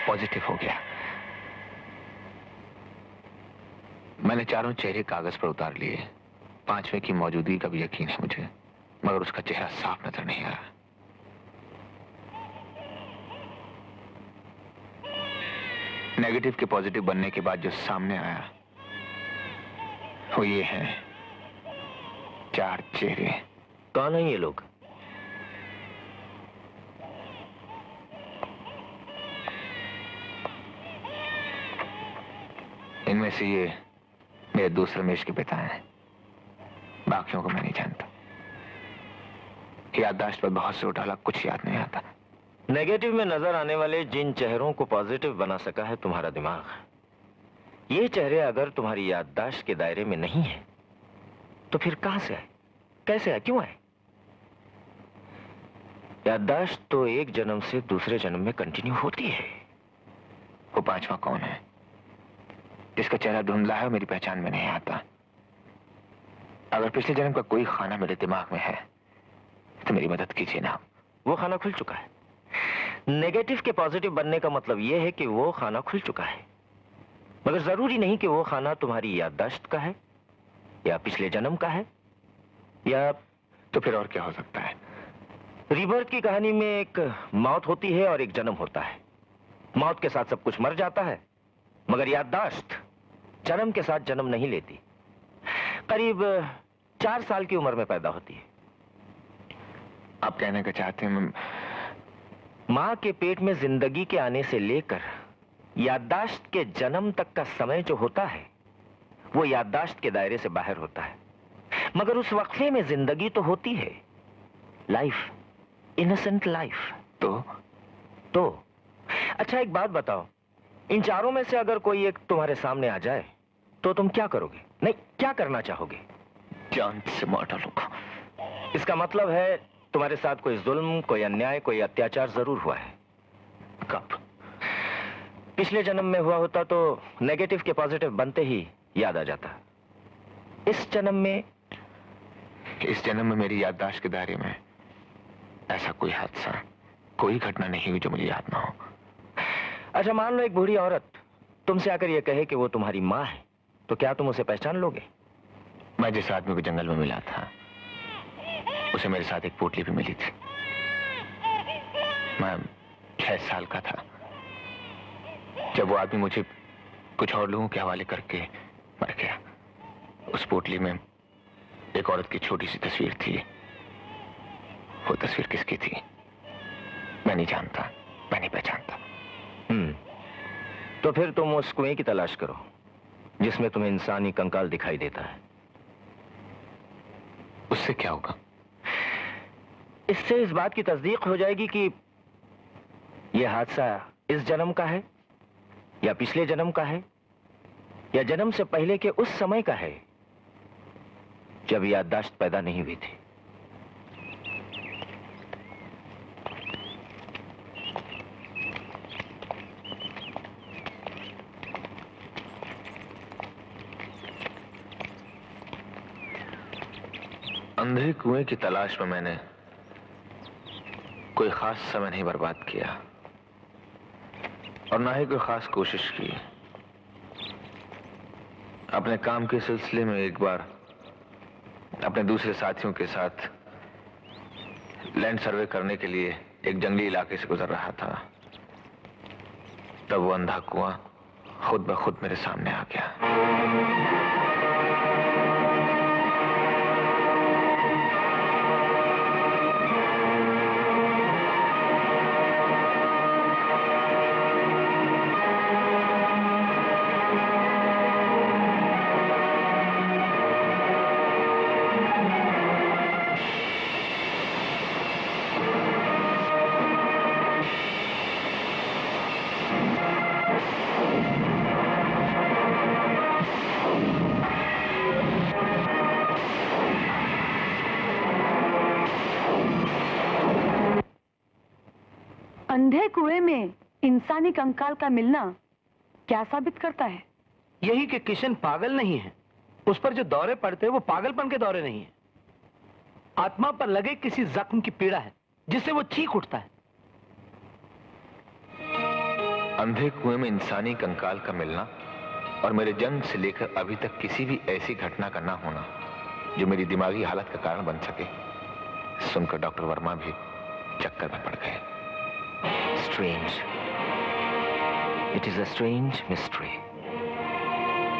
S7: पॉजिटिव हो गया। मैंने चारों चेहरे कागज पर उतार लिए। पांचवें की मौजूदगी का भी यकीन है मुझे, मगर उसका चेहरा साफ नजर नहीं आ रहा। नेगेटिव के पॉजिटिव बनने के बाद जो सामने आया वो ये है, चार चेहरे। कौन है ये लोग?
S4: इनमें से ये मेरे दूसरे रमेश के पिता हैं, बाकियों को मैं नहीं जानता। याददाश्त पर बहुत जोर डाला, कुछ याद नहीं आता।
S7: नेगेटिव में नजर आने वाले जिन चेहरों को पॉजिटिव बना सका है तुम्हारा दिमाग, ये चेहरे अगर तुम्हारी याददाश्त के दायरे में नहीं है तो फिर कहां से आए, कैसे आए, क्यों आए? याददाश्त तो एक जन्म से दूसरे जन्म में कंटिन्यू होती है।
S4: वो पांचवा कौन है जिसका चेहरा धुंधला है और मेरी पहचान में नहीं आता? अगर पिछले जन्म का कोई खाना मेरे दिमाग में है तो मेरी मदद कीजिए ना।
S7: वो खाना खुल चुका है। नेगेटिव के पॉजिटिव बनने का मतलब यह है कि वो खाना खुल चुका है, मगर जरूरी नहीं कि वो खाना तुम्हारी याददाश्त का है या पिछले जन्म का है, या
S4: तो फिर और क्या हो सकता है?
S7: रीबर्थ की कहानी में एक मौत होती है और एक जन्म होता है। मौत के साथ सब कुछ मर जाता है, मगर याददाश्त जन्म के साथ जन्म नहीं लेती। करीब 4 साल की उम्र में पैदा होती है।
S4: आप कहने का चाहते हैं
S7: मां के पेट में जिंदगी के आने से लेकर याददाश्त के जन्म तक का समय जो होता है वो याददाश्त के दायरे से बाहर होता है, मगर उस वक्फे में जिंदगी तो होती है, लाइफ, इनोसेंट लाइफ। तो अच्छा एक बात बताओ, इन चारों में से अगर कोई एक तुम्हारे सामने आ जाए तो तुम क्या करोगे? नहीं, क्या करना चाहोगे?
S4: जान से मार डालूंगा।
S7: इसका मतलब है तुम्हारे साथ कोई जुल्म, कोई अन्याय, कोई अत्याचार जरूर हुआ है।
S4: कब?
S7: पिछले जन्म में हुआ होता तो नेगेटिव के पॉजिटिव बनते ही याद आ जाता। इस जन्म में
S4: मेरी याददाश्त के दायरे में ऐसा कोई हादसा, कोई घटना नहीं हुई जो मुझे याद ना हो।
S7: अच्छा मान लो एक बूढ़ी औरत तुमसे आकर यह कहे कि वो तुम्हारी माँ है, तो क्या तुम उसे पहचान लोगे?
S4: मैं जिस आदमी को जंगल में मिला था उसे मेरे साथ एक पोटली भी मिली थी। मैं 6 साल का था जब वो आदमी मुझे कुछ और लोगों के हवाले करके मर गया। उस पोटली में एक औरत की छोटी सी तस्वीर थी। वो तस्वीर किसकी थी मैं नहीं जानता, मैं नहीं पहचानता।
S7: तो फिर तुम उस कुएं की तलाश करो जिसमें तुम्हें इंसानी कंकाल दिखाई देता है।
S4: उससे क्या होगा?
S7: इससे इस बात की तस्दीक हो जाएगी कि यह हादसा इस जन्म का है या पिछले जन्म का है या जन्म से पहले के उस समय का है जब याददाश्त पैदा नहीं हुई थी।
S4: अंधे कुएं की तलाश में मैंने कोई खास समय नहीं बर्बाद किया और ना ही कोई खास कोशिश की। अपने काम के सिलसिले में एक बार अपने दूसरे साथियों के साथ लैंड सर्वे करने के लिए एक जंगली इलाके से गुजर रहा था, तब वो अंधा कुआं खुद ब खुद मेरे सामने आ गया।
S3: अंधे कुएं में इंसानी कंकाल का मिलना क्या साबित करता है?
S8: यही कि किशन पागल नहीं है। उस पर जो दौरे पड़ते हैं वो पागलपन के दौरे नहीं है, आत्मा पर लगे किसी जख्म की पीड़ा है जिससे वो चीख उठता है।
S4: अंधे कुएं में इंसानी कंकाल का मिलना और मेरे जन्म से लेकर अभी तक किसी भी ऐसी घटना का ना होना जो मेरी दिमागी हालत का कारण बन सके, सुनकर डॉक्टर वर्मा भी चक्कर में पड़ गए।
S7: Strange, it is a strange mystery.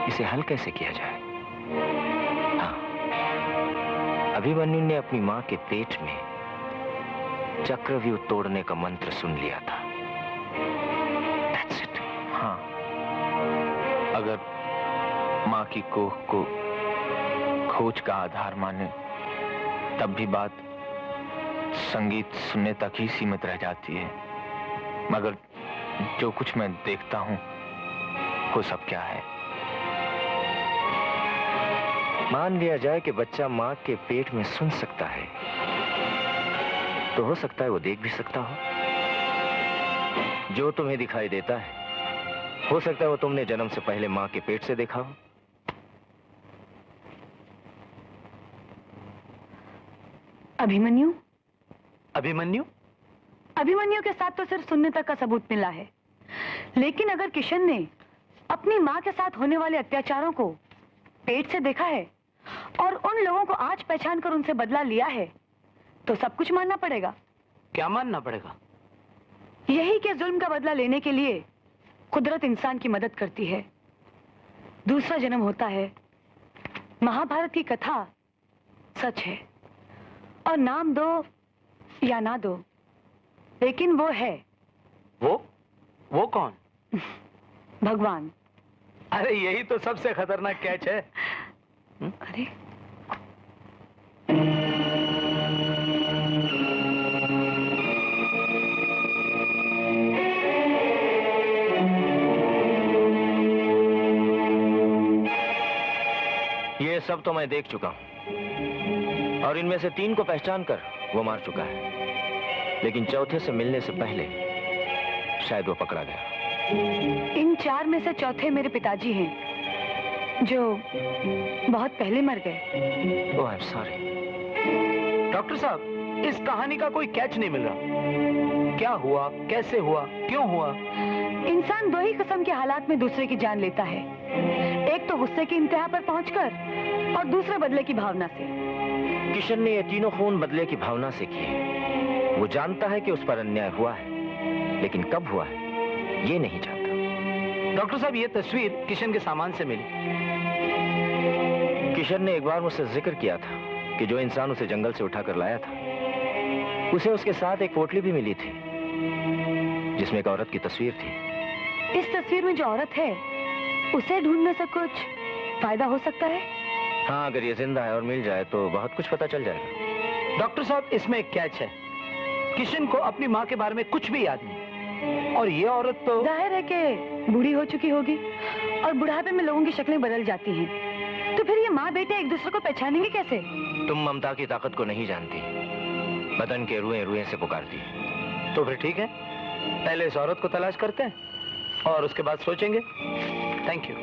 S7: इसे हल कैसे किया जाए? हाँ, अभिमन्यु ने अपनी मां के पेट में चक्रव्यूह तोड़ने का मंत्र सुन लिया था। That's it.
S4: हाँ, अगर
S12: माँ की कोख को खोज का आधार माने, तब भी बात संगीत सुनने तक ही सीमित रह जाती है। मगर जो कुछ मैं देखता हूँ वो सब क्या है?
S7: मान लिया जाए कि बच्चा माँ के पेट में सुन सकता है, तो हो सकता है वो देख भी सकता हो। जो तुम्हें दिखाई देता है, हो सकता है वो तुमने जन्म से पहले माँ के पेट से देखा हो।
S3: अभिमन्यु?
S8: अभिमन्यु?
S3: अभिमन्यु के साथ तो सिर्फ सुनने तक का सबूत मिला है, लेकिन अगर किशन ने अपनी माँ के साथ होने वाले अत्याचारों को पेट से देखा है और उन लोगों को आज पहचान कर उनसे बदला लिया है, तो सब कुछ मानना पड़ेगा।
S8: क्या मानना पड़ेगा?
S3: यही कि जुल्म का बदला लेने के लिए कुदरत इंसान की मदद करती है, दूसरा जन्म होता है। महाभारत की कथा सच है, और नाम दो या ना दो, लेकिन वो है।
S8: वो कौन?
S3: भगवान।
S8: अरे यही तो सबसे खतरनाक कैच है।
S3: अरे
S7: ये सब तो मैं देख चुका हूं, और इनमें से 3 को पहचान कर वो मार चुका है, लेकिन चौथे से मिलने से पहले शायद वो पकड़ा गया।
S3: इन 4 में से चौथे मेरे पिताजी हैं, जो बहुत पहले मर गए।
S7: ओह, आई एम सॉरी।
S8: डॉक्टर साहब, इस कहानी का कोई कैच नहीं मिल रहा। क्या हुआ, कैसे हुआ, क्यों हुआ?
S3: इंसान 2 ही किस्म के हालात में दूसरे की जान लेता है, एक तो गुस्से की इंतहा पर पहुंचकर, और दूसरा बदले की भावना से।
S7: किशन ने ये तीनों खून बदले की भावना से किए। वो जानता है कि उस पर अन्याय हुआ है, लेकिन कब हुआ है ये नहीं जानता।
S8: डॉक्टर साहब, ये तस्वीर किशन के सामान से मिली।
S7: किशन ने एक बार मुझसे जिक्र किया था कि जो इंसान उसे जंगल से उठाकर लाया था, उसे उसके साथ एक पोटली भी मिली थी जिसमें एक औरत की तस्वीर थी।
S3: इस तस्वीर में जो औरत है, उसे ढूंढने से कुछ फायदा हो सकता है?
S7: हाँ, अगर ये जिंदा है और मिल जाए तो बहुत कुछ पता चल जाएगा।
S8: डॉक्टर साहब, इसमें एक कैच है। किशन को अपनी माँ के बारे में कुछ भी याद नहीं, और ये औरत तो
S3: जाहिर है कि बूढ़ी हो चुकी होगी, और बुढ़ापे में लोगों की शक्लें बदल जाती हैं। तो फिर ये माँ बेटे एक दूसरे को पहचानेंगे कैसे?
S7: तुम ममता की ताकत को नहीं जानती, बदन के रुएं रुएं से पुकारती।
S8: तो फिर ठीक है, पहले इस औरत को तलाश करते हैं और उसके बाद सोचेंगे। Thank you.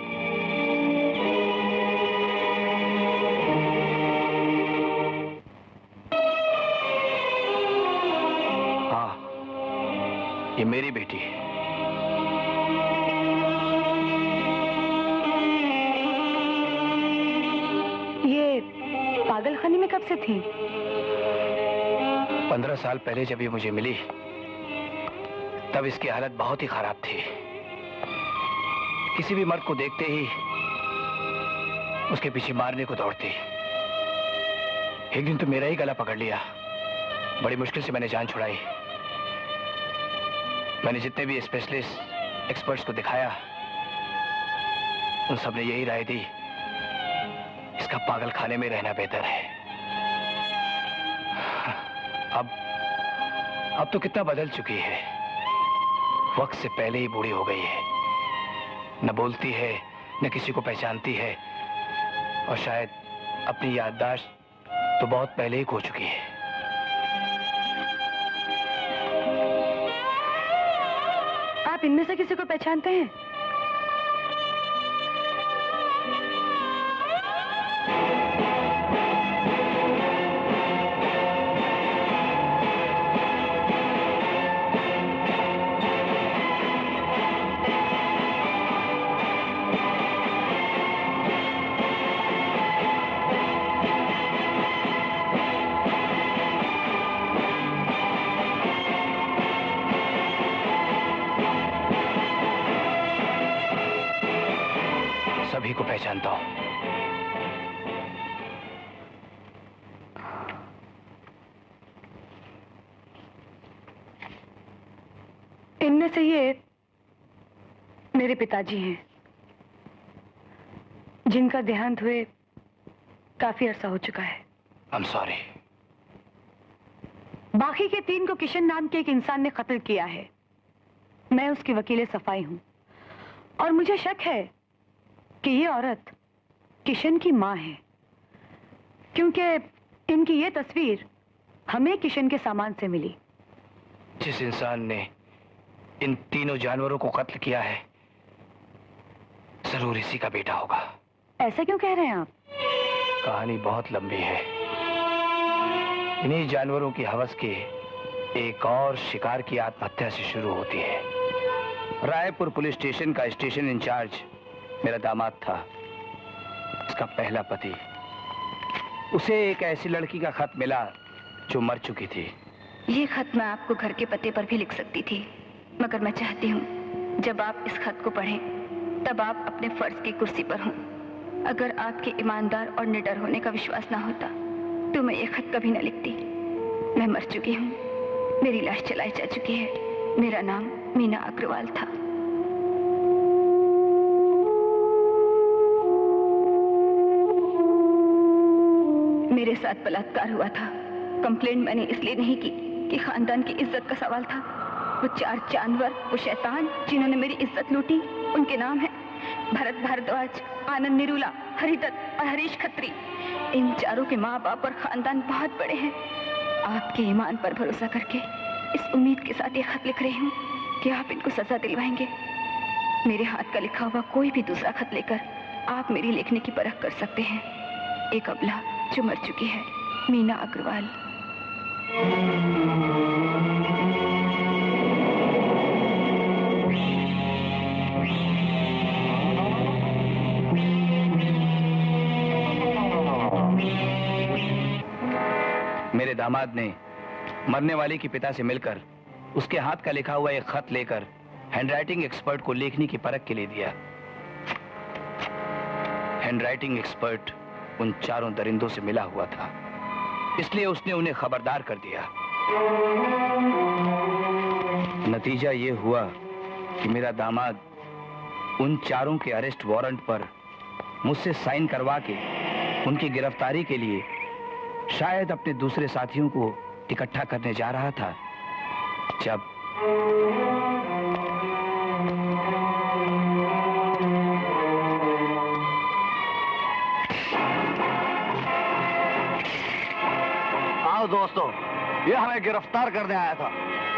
S8: हाँ, ये मेरी बेटी है।
S3: ये पागलखाने में कब से थी?
S8: 15 साल पहले जब ये मुझे मिली, तब इसकी हालत बहुत ही खराब थी। किसी भी मर्द को देखते ही उसके पीछे मारने को दौड़ती। एक दिन तो मेरा ही गला पकड़ लिया। बड़ी मुश्किल से मैंने जान छुड़ाई। मैंने जितने भी स्पेशलिस्ट एक्सपर्ट्स को दिखाया, उन सब ने यही राय दी, इसका पागल खाने में रहना बेहतर है। अब तो कितना बदल चुकी है। वक्त से पहले ही बूढ़ी हो गई है। न बोलती है, न किसी को पहचानती है, और शायद अपनी याददाश्त तो बहुत पहले ही खो चुकी है।
S3: आप इनमें से किसी को पहचानते हैं?
S8: सभी को पहचानता हूं।
S3: इनमें से ये मेरे पिताजी हैं। जिनका देहांत हुए काफी अरसा हो चुका है।
S8: I'm sorry।
S3: बाकी के 3 को किशन नाम के एक इंसान ने कत्ल किया है। मैं उसकी वकील सफाई हूं और मुझे शक है कि ये औरत किशन की मां है, क्योंकि इनकी ये तस्वीर हमें किशन के सामान से मिली।
S8: जिस इंसान ने इन तीनों जानवरों को कत्ल किया है जरूर इसी का बेटा होगा।
S3: ऐसा क्यों कह रहे हैं आप?
S8: कहानी बहुत लंबी है। इन्हीं जानवरों की हवस के एक और शिकार की आत्महत्या से शुरू होती है। रायपुर पुलिस स्टेशन का स्टेशन इंचार्ज मेरा दामाद था। उसका पहला पति, उसे एक ऐसी लड़की का खत मिला जो मर चुकी थी।
S9: ये खत मैं आपको घर के पते पर भी लिख सकती थी, मगर मैं चाहती हूँ जब आप इस खत को पढ़ें तब आप अपने फर्ज की कुर्सी पर हों। अगर आपके ईमानदार और निडर होने का विश्वास ना होता तो मैं ये खत कभी न लिखती। मैं मर चुकी हूँ, मेरी लाश जलाई जा चुकी है। मेरा नाम मीना अग्रवाल था। मेरे साथ बलात्कार हुआ था। कंप्लेंट मैंने इसलिए नहीं की कि खानदान की इज्जत का सवाल था। वो 4 जानवर, वो शैतान जिन्होंने मेरी इज्जत लूटी, उनके नाम है भरत भारद्वाज, आनंद निरूला, हरिदत्त और हरीश खत्री। इन चारों के माँ बाप और खानदान बहुत बड़े हैं। आपके ईमान पर भरोसा करके इस उम्मीद के साथ ये खत लिख रही हूँ कि आप इनको सजा दिलवाएंगे। मेरे हाथ का लिखा हुआ कोई भी दूसरा खत लेकर आप मेरी लिखने की परख कर सकते हैं। एक अबला जो मर चुकी है, मीना अग्रवाल।
S8: मेरे दामाद ने मरने वाले के पिता से मिलकर उसके हाथ का लिखा हुआ एक खत लेकर हैंडराइटिंग एक्सपर्ट को लेखनी की परख के लिए दिया। हैंडराइटिंग एक्सपर्ट उन चारों दरिंदों से मिला हुआ था, इसलिए उसने उन्हें खबरदार कर दिया। नतीजा ये हुआ कि मेरा दामाद उन चारों के अरेस्ट वारंट पर मुझसे साइन करवा के उनकी गिरफ्तारी के लिए शायद अपने दूसरे साथियों को इकट्ठा करने जा रहा था, जब
S10: आओ दोस्तों, ये हमें गिरफ्तार करने आया था।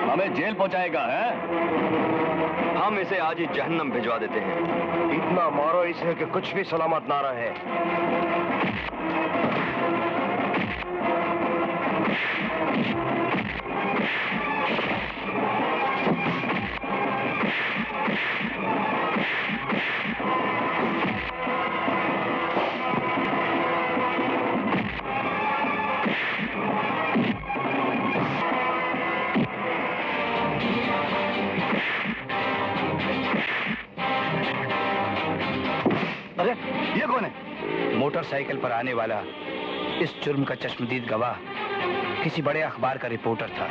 S2: हमें जेल पहुंचाएगा है?
S10: हम इसे आज ही जहन्नम भिजवा देते हैं।
S11: इतना मारो इसे कि कुछ भी सलामत ना रहे।
S8: अरे ये कौन है? मोटरसाइकिल पर आने वाला इस जुर्म का चश्मदीद गवाह किसी बड़े अखबार का रिपोर्टर था।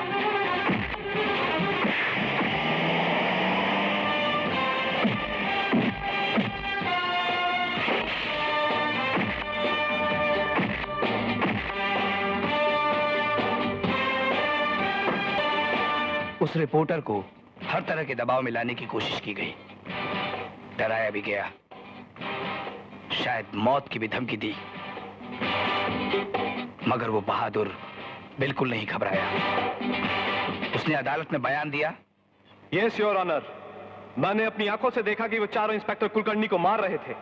S8: उस रिपोर्टर को हर तरह के दबाव में लाने की कोशिश की गई, डराया भी गया, शायद मौत की भी धमकी दी, मगर वो बहादुर बिल्कुल नहीं घबराया। उसने अदालत में बयान दिया।
S2: यस योर ऑनर, मैंने अपनी आंखों से देखा कि वो चारों इंस्पेक्टर कुलकर्णी को मार रहे थे,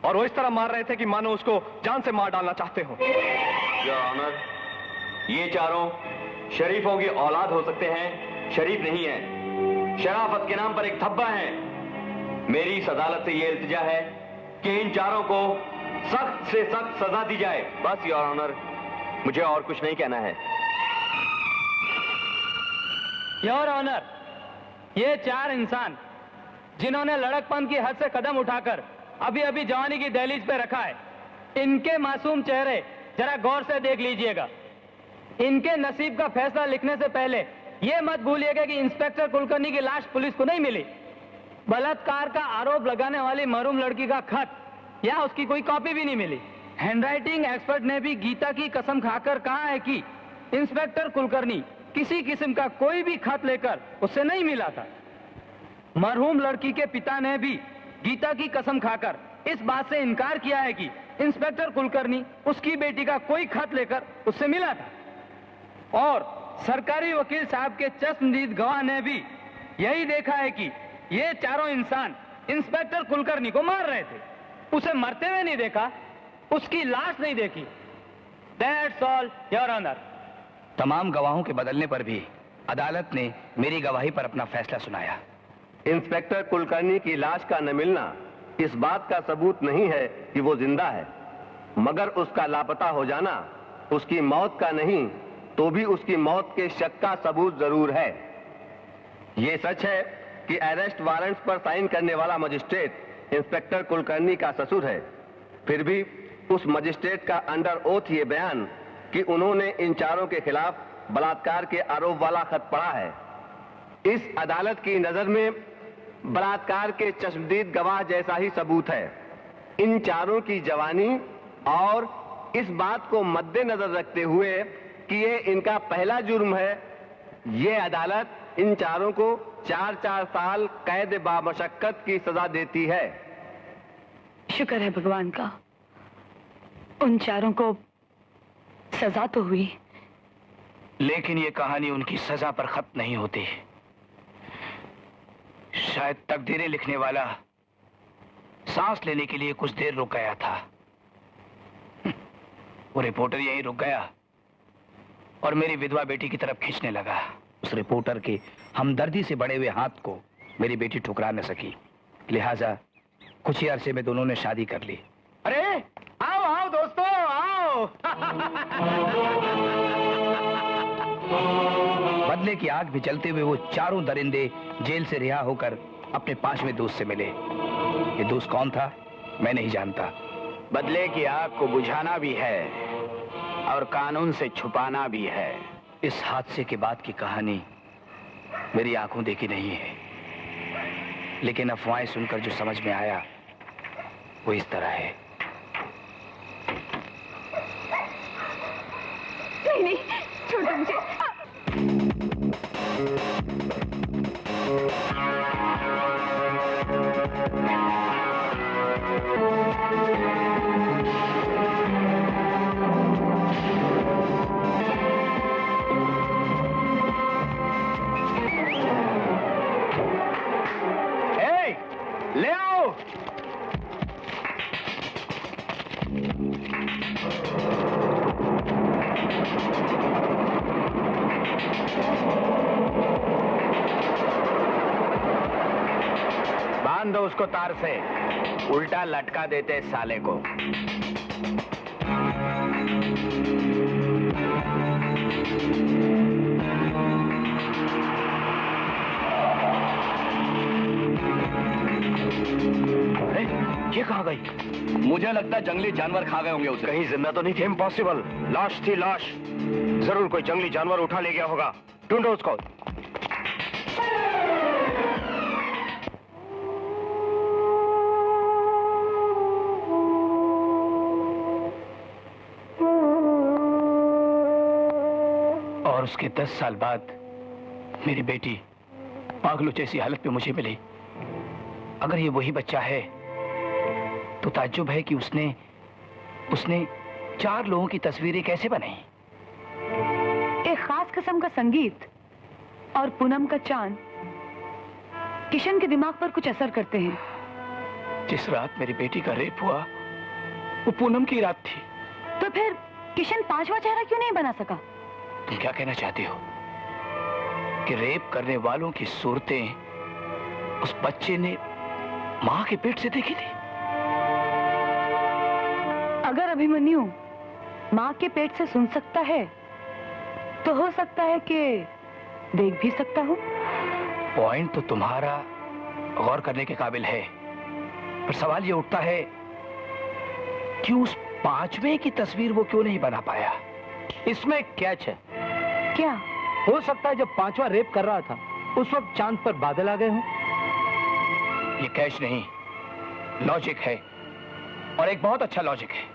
S2: और वो इस तरह मार रहे थे कि मानो उसको जान से मार डालना चाहते हो।
S10: योर ऑनर, ये चारों शरीफों की औलाद हो सकते हैं, शरीफ नहीं है। शराफत के नाम पर एक धब्बा है। मेरी इस अदालत से ये इल्तिजा है कि इन चारों को सख्त से सख्त सजा दी जाए। बस योर ऑनर, मुझे और कुछ नहीं कहना है।
S6: योर ऑनर, ये 4 इंसान जिन्होंने लड़कपन की हद से कदम उठाकर अभी अभी जवानी की दहलीज पे रखा है, इनके मासूम चेहरे जरा गौर से देख लीजिएगा। इनके नसीब का फैसला लिखने से पहले ये मत भूलिएगा कि इंस्पेक्टर कुलकर्णी की लाश पुलिस को नहीं मिली। बलात्कार का आरोप लगाने वाली महरूम लड़की का खत या उसकी कोई कॉपी भी नहीं मिली। हैंडराइटिंग एक्सपर्ट ने भी गीता की कसम खाकर कहा है कि इंस्पेक्टर कुलकर्णी किसी किस्म का कोई भी खत लेकर उससे नहीं मिला था। मरहूम लड़की के पिता ने भी गीता की कसम खाकर इस बात से इनकार किया है कि इंस्पेक्टर कुलकर्णी उसकी बेटी का कोई खत लेकर उससे मिला था। और सरकारी वकील साहब के चश्मदीद गवाह ने भी यही देखा है कि ये चारों इंसान इंस्पेक्टर कुलकर्णी को मार रहे थे। उसे मरते हुए नहीं देखा, उसकी लाश नहीं देखी। That's all, Your Honor।
S8: तमाम गवाहों के बदलने पर भी अदालत ने मेरी गवाही पर अपना फैसला सुनाया।
S11: इंस्पेक्टर कुलकर्णी की लाश का न मिलना इस बात का सबूत नहीं है कि वो जिंदा है, मगर उसका लापता हो जाना उसकी मौत का नहीं तो भी उसकी मौत के शक का सबूत जरूर है। ये सच है कि अरेस्ट वारंट्स पर साइन करने वाला मजिस्ट्रेट इंस्पेक्टर कुलकर्णी का ससुर है। फिर भी उस मजिस्ट्रेट का अंडर ओथ ये बयान कि उन्होंने इन चारों के खिलाफ बलात्कार के आरोप वाला खत पढ़ा है, इस अदालत की नजर में बलात्कार के चश्मदीद गवाह जैसा ही सबूत है। इन चारों की जवानी और इस बात को मद्देनजर रखते हुए कि ये इनका पहला जुर्म है, ये अदालत इन चारों को 4-4 साल कैद बामशक्कत की सजा देती है।
S3: शुक्र है भगवान का, उन चारों को सजा तो हुई,
S8: लेकिन ये कहानी उनकी सजा पर खत्म नहीं होती। शायद तकदीरें लिखने वाला सांस लेने के लिए कुछ देर रुक गया था। वो रिपोर्टर यहीं रुक गया और मेरी विधवा बेटी की तरफ खींचने लगा। उस रिपोर्टर के हमदर्दी से बड़े हुए हाथ को मेरी बेटी ठुकरा न सकी, लिहाजा कुछ ही अरसे में दोनों ने शादी कर ली।
S6: अरे आओ आओ दोस्तों आओ।
S8: बदले की आग भी जलते हुए वो चारों दरिंदे जेल से रिहा होकर अपने 5वें दोस्त से मिले। ये दोस्त कौन था मैं नहीं जानता।
S1: बदले की आग को बुझाना भी है और कानून से छुपाना भी है।
S8: इस हादसे के बाद की कहानी मेरी आंखों देखी नहीं है, लेकिन अफवाहें सुनकर जो समझ में आया वो इस तरह है।
S9: नहीं, छोड़ो मुझे।
S1: ले आओ। बांध दो उसको तार से, उल्टा लटका देते साले को।
S11: ये कहाँ गई? मुझे लगता है जंगली जानवर खा गए होंगे उसे। कहीं जिंदा तो नहीं थी? इम्पॉसिबल, लाश थी लाश। जरूर कोई जंगली जानवर उठा ले गया होगा। ढूंढो उसको।
S8: और उसके 10 साल बाद मेरी बेटी पागलों जैसी हालत में मुझे मिली। अगर ये वही बच्चा है तो ताज्जुब है कि उसने 4 लोगों की तस्वीरें कैसे बनाई।
S3: एक खास किस्म का संगीत और पूनम का चांद किशन के दिमाग पर कुछ असर करते हैं।
S8: जिस रात मेरी बेटी का रेप हुआ वो पूनम की रात थी।
S3: तो फिर किशन 5वां चेहरा क्यों नहीं बना सका?
S8: तुम क्या कहना चाहती हो कि रेप करने वालों की सूरतें उस बच्चे ने मां के पेट से देखी थी?
S3: अगर अभिमन्यु मां के पेट से सुन सकता है तो हो सकता है कि देख भी सकता हूं।
S8: पॉइंट तो तुम्हारा गौर करने के काबिल है, पर सवाल ये उठता है कि उस 5वें की तस्वीर वो क्यों नहीं बना पाया?
S1: इसमें कैच है।
S3: क्या
S6: हो सकता है जब 5वां रेप कर रहा था उस वक्त चांद पर बादल आ गए हों।
S8: ये कैच नहीं, लॉजिक है। और एक बहुत अच्छा लॉजिक है।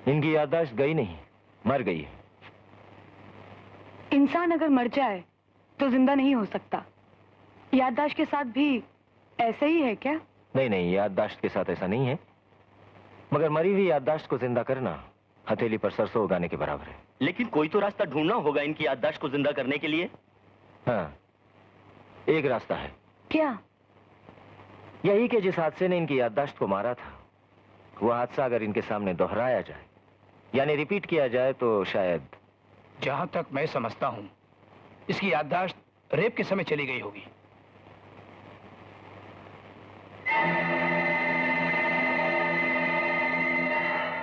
S7: इनकी याददाश्त गई नहीं, मर गई है।
S3: इंसान अगर मर जाए तो जिंदा नहीं हो सकता। याददाश्त के साथ भी ऐसे ही है क्या?
S7: नहीं नहीं, याददाश्त के साथ ऐसा नहीं है, मगर मरी हुई याददाश्त को जिंदा करना हथेली पर सरसों उगाने के बराबर है।
S10: लेकिन कोई तो रास्ता ढूंढना होगा इनकी याददाश्त को जिंदा करने के लिए।
S7: हाँ, एक रास्ता है।
S3: क्या?
S7: यही कि जिस हादसे ने इनकी याददाश्त को मारा था, वो हादसा अगर इनके सामने दोहराया जाए, यानी रिपीट किया जाए, तो शायद।
S8: जहां तक मैं समझता हूं, इसकी याददाश्त रेप के समय चली गई होगी।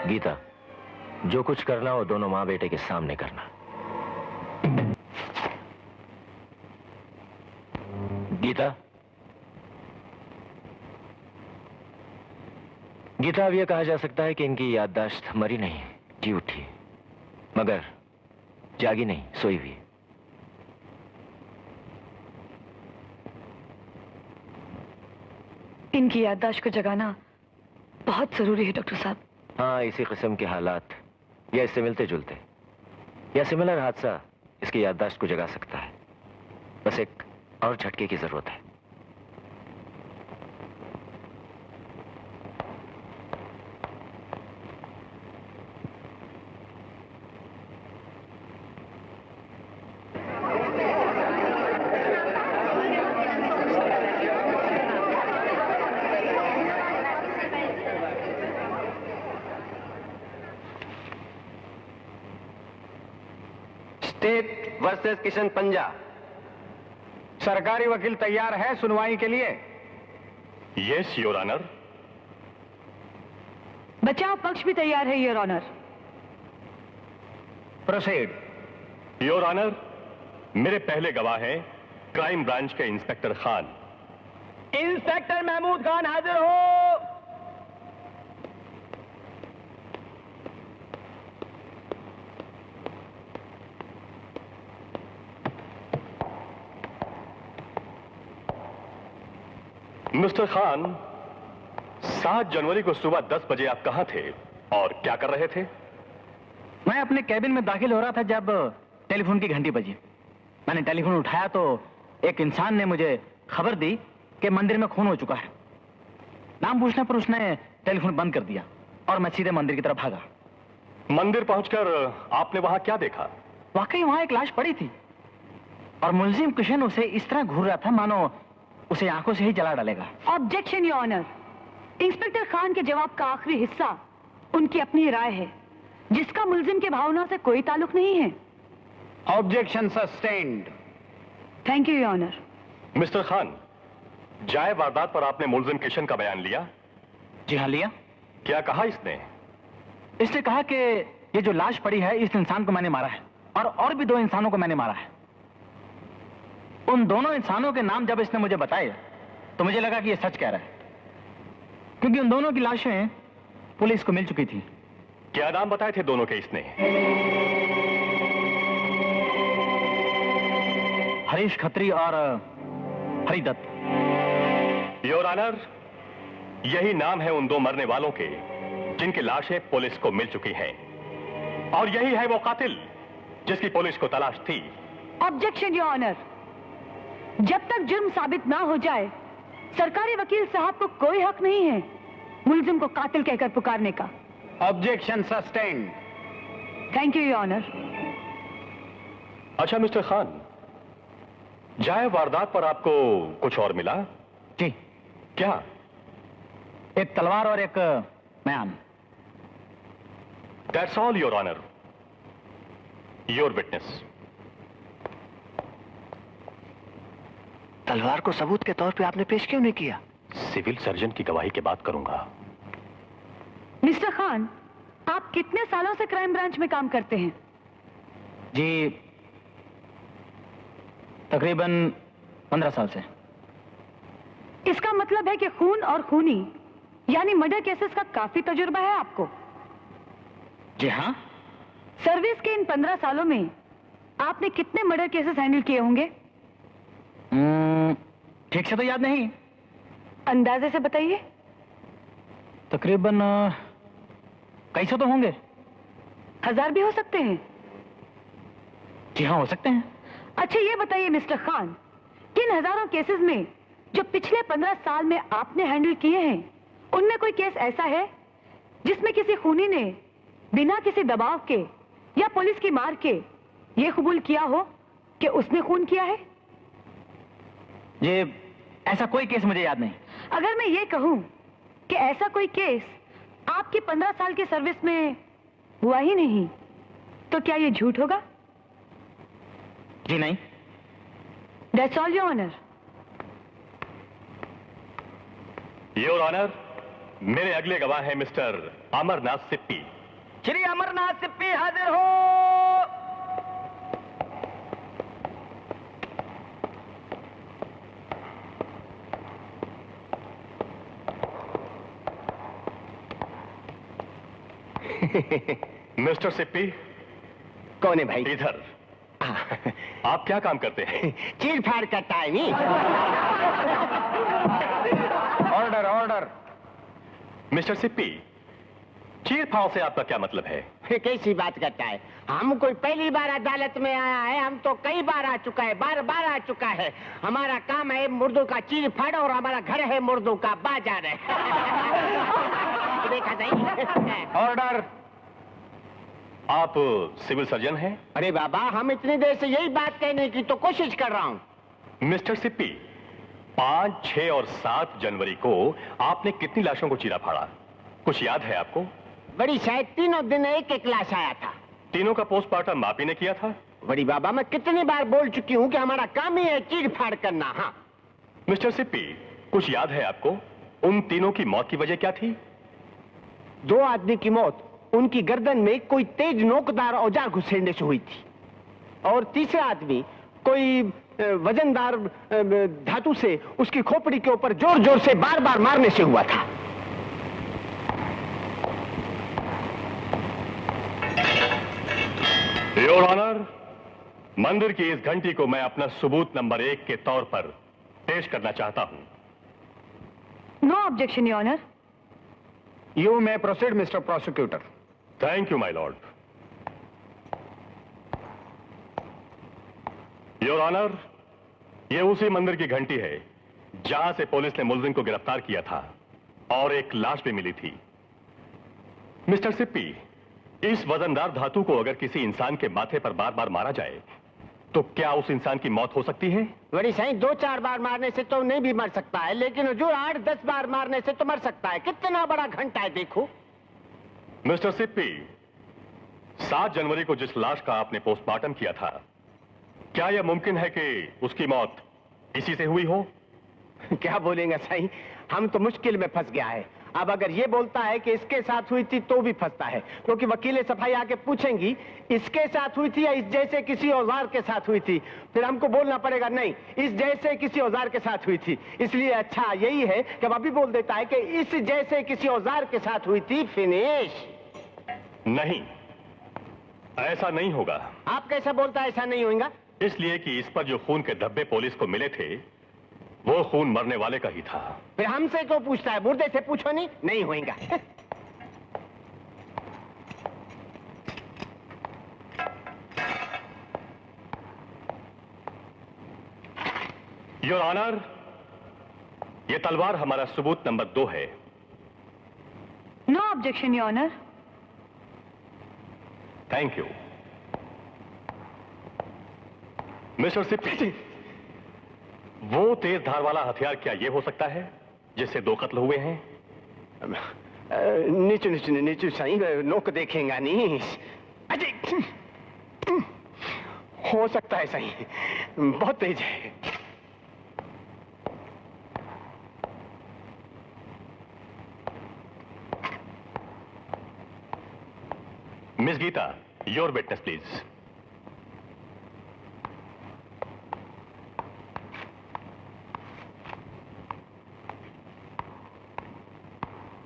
S7: गीता, जो कुछ करना वो दोनों माँ बेटे के सामने करना। गीता, गीता, अब यह कहा जा सकता है कि इनकी याददाश्त मरी नहीं, जी उठी, मगर जागी नहीं, सोई हुई।
S3: इनकी याददाश्त को जगाना बहुत जरूरी है डॉक्टर साहब।
S7: हाँ, इसी किस्म के हालात या इससे मिलते जुलते या सिमिलर हादसा इसकी याददाश्त को जगा सकता है। बस एक और झटके की जरूरत है।
S11: स्टेट वर्सेस किशन पंजा।
S1: सरकारी वकील तैयार है सुनवाई के लिए?
S2: Yes your honour.
S3: बचाव पक्ष भी तैयार है your honour.
S1: Proceed.
S2: Your honour, मेरे पहले गवाह हैं क्राइम ब्रांच के इंस्पेक्टर खान।
S6: इंस्पेक्टर महमूद खान हाजिर हो।
S2: मिस्टर खान, 7 जनवरी को सुबह 10 बजे आप कहां थे और क्या कर रहे थे?
S1: मैं अपने कैबिन में दाखिल हो रहा था जब टेलीफोन की घंटी बजी। मैंने टेलीफोन उठाया तो एक इंसान ने मुझे खबर दी कि मंदिर में खून हो चुका है। नाम पूछने पर उसने टेलीफोन बंद कर दिया और मैं सीधे मंदिर की तरफ भागा।
S2: मंदिर पहुंचकर आपने वहां क्या देखा?
S1: वाकई वहां एक लाश पड़ी थी और मुलजिम किशन उसे इस तरह घूर रहा था मानो उसे आंखों से ही जला डालेगा।
S3: Objection your honour. Inspector Khan के जवाब का आखिरी हिस्सा उनकी अपनी राय है, जिसका मुलजिम के भावना से कोई ताल्लुक नहीं है।
S1: Objection sustained.
S3: Thank you your honour.
S2: Mister Khan, जाए वारदात पर आपने मुलजिम किशन का बयान लिया?
S1: जी हाँ, लिया।
S2: क्या कहा इसने?
S1: इसने कहा कि ये जो लाश पड़ी है इस इंसान को मैंने मारा है और भी 2 इंसानों को मैंने मारा है। उन दोनों इंसानों के नाम जब इसने मुझे बताए तो मुझे लगा कि ये सच कह रहा है, क्योंकि उन दोनों की लाशें पुलिस को मिल चुकी थी।
S2: क्या नाम बताए थे दोनों के इसने?
S1: हरीश खत्री और हरिदत्त।
S2: योर ऑनर, यही नाम है उन 2 मरने वालों के जिनकी लाशें पुलिस को मिल चुकी हैं, और यही है वो कातिल जिसकी पुलिस को तलाश थी।
S3: Objection your honour. जब तक जुर्म साबित ना हो जाए, सरकारी वकील साहब को कोई हक नहीं है मुलजिम को कातिल कहकर पुकारने का।
S1: Objection sustained.
S3: Thank you your honour.
S2: अच्छा मिस्टर खान, जाए वारदात पर आपको कुछ और मिला?
S1: जी।
S2: क्या?
S1: एक तलवार और एक बयान।
S2: That's all your honour. Your witness.
S8: तलवार को सबूत के तौर पे आपने पेश क्यों नहीं किया?
S2: सिविल सर्जन की गवाही के बाद करूंगा।
S3: मिस्टर खान, आप कितने सालों से क्राइम ब्रांच में काम करते हैं?
S6: जी तकरीबन 15 साल से।
S3: इसका मतलब है कि खून और खूनी यानी मर्डर केसेस का काफी तजुर्बा है आपको।
S6: जी हाँ।
S3: सर्विस के इन 15 सालों में आपने कितने मर्डर केसेस हैंडल किए होंगे?
S6: ठीक से तो याद नहीं।
S3: अंदाजे से बताइए।
S6: तकरीबन कई सौ तो होंगे।
S3: 1000 भी हो सकते हैं।
S6: जी हाँ, हो सकते हैं।
S3: अच्छा ये बताइए मिस्टर खान, किन हजारों केसेस में जो पिछले 15 साल में आपने हैंडल किए हैं, उनमें कोई केस ऐसा है जिसमें किसी खूनी ने बिना किसी दबाव के या पुलिस की मार के ये कबूल किया हो कि उसने खून किया है?
S6: ये ऐसा कोई केस मुझे याद नहीं।
S3: अगर मैं ये कहूं कि ऐसा कोई केस आपकी 15 साल की सर्विस में हुआ ही नहीं, तो क्या ये झूठ होगा?
S6: जी नहीं।
S3: That's all, Your Honor.
S2: Your honour, मेरे अगले गवाह हैं मिस्टर अमरनाथ सिप्पी।
S6: श्री अमरनाथ सिप्पी हाजिर हो।
S2: मिस्टर सिप्पी।
S11: कौन है भाई?
S2: इधर। आप क्या काम करते हैं?
S11: चीर फाड़ करता है नहीं।
S2: Order order. मिस्टर सिप्पी, चीर फाड़ से आपका क्या मतलब है?
S11: कैसी बात करता है? हम कोई पहली बार अदालत में आया है, हम तो कई बार आ चुका है, बार बार आ चुका है। हमारा काम है मुर्दों का चीर फाड़ और हमारा घर है मुर्दों का बाजार है। देखा सही?
S2: ऑर्डर। आप सिविल सर्जन हैं?
S11: अरे बाबा, हम इतनी देर से यही बात कहने की तो कोशिश कर रहा हूँ।
S2: मिस्टर सिप्पी, 5, 6 और 7 जनवरी को आपने कितनी लाशों को चीरा फाड़ा? कुछ याद है आपको?
S11: बड़ी शायद तीनों दिन एक एक लाश आया था।
S2: तीनों का पोस्टमार्टम आप ही ने किया था?
S11: बड़ी बाबा, मैं कितनी बार बोल चुकी हूँ कि हमारा काम ही है चीर फाड़ करना। हाँ
S2: मिस्टर सिप्पी, कुछ याद है आपको? उन तीनों की मौत की वजह क्या थी?
S11: 2 आदमी की मौत उनकी गर्दन में कोई तेज नोकदार औजार घुसेड़ने से हुई थी, और तीसरा आदमी कोई वजनदार धातु से उसकी खोपड़ी के ऊपर जोर जोर से बार बार मारने से हुआ था।
S2: योर ऑनर, मंदिर की इस घंटी को मैं अपना सबूत नंबर 1 के तौर पर पेश करना चाहता हूं।
S3: No objection, your honour.
S1: You may proceed mister prosecutor.
S2: Thank you my lord. Your honour, यह उसी मंदिर की घंटी है जहां से पुलिस ने मुलजिम को गिरफ्तार किया था और एक लाश भी मिली थी। मिस्टर सिप्पी, इस वजनदार धातु को अगर किसी इंसान के माथे पर बार बार मारा जाए तो क्या उस इंसान की मौत हो सकती है?
S11: बड़ी सही, 2-4 बार मारने से तो नहीं भी मर सकता है, लेकिन जो 8-10 बार मारने से तो मर सकता है। कितना बड़ा घंटा है देखो।
S2: मिस्टर सिप्पी, 7 जनवरी को जिस लाश का आपने पोस्टमार्टम किया था, क्या यह मुमकिन है कि उसकी मौत इसी से हुई हो?
S11: क्या बोलेंगे सही, हम तो मुश्किल में फंस गया है। अब अगर ये बोलता है कि इसके साथ हुई थी तो भी फंसता है, क्योंकि वकील सफाई आके पूछेंगी इसके साथ हुई थी या इस जैसे किसी औजार के साथ हुई थी, फिर हमको बोलना पड़ेगा नहीं, इस जैसे किसी औजार के साथ हुई थी। इसलिए अच्छा यही है कि अब अभी बोल देता है कि इस जैसे किसी औजार के साथ हुई थी, फिनिश।
S2: नहीं, ऐसा नहीं होगा।
S11: आप कैसा बोलता है ऐसा नहीं होगा?
S2: इसलिए कि इस पर जो खून के धब्बे पुलिस को मिले थे वो खून मरने वाले का ही था।
S11: फिर हमसे क्यों पूछता है? मुर्दे से पूछो। नहीं होगा।
S2: योर ऑनर, ये तलवार हमारा सबूत नंबर 2 है।
S3: No objection, your honour.
S2: Thank you. Mister Sippy, वो तेज धार वाला हथियार क्या ये हो सकता है जिससे 2 कत्ल हुए हैं?
S11: नीचे नीचे नीचे सही, नोक देखेगा नहीं। अजय, हो सकता है सही, बहुत तेज है।
S2: Miss Geeta, your witness please.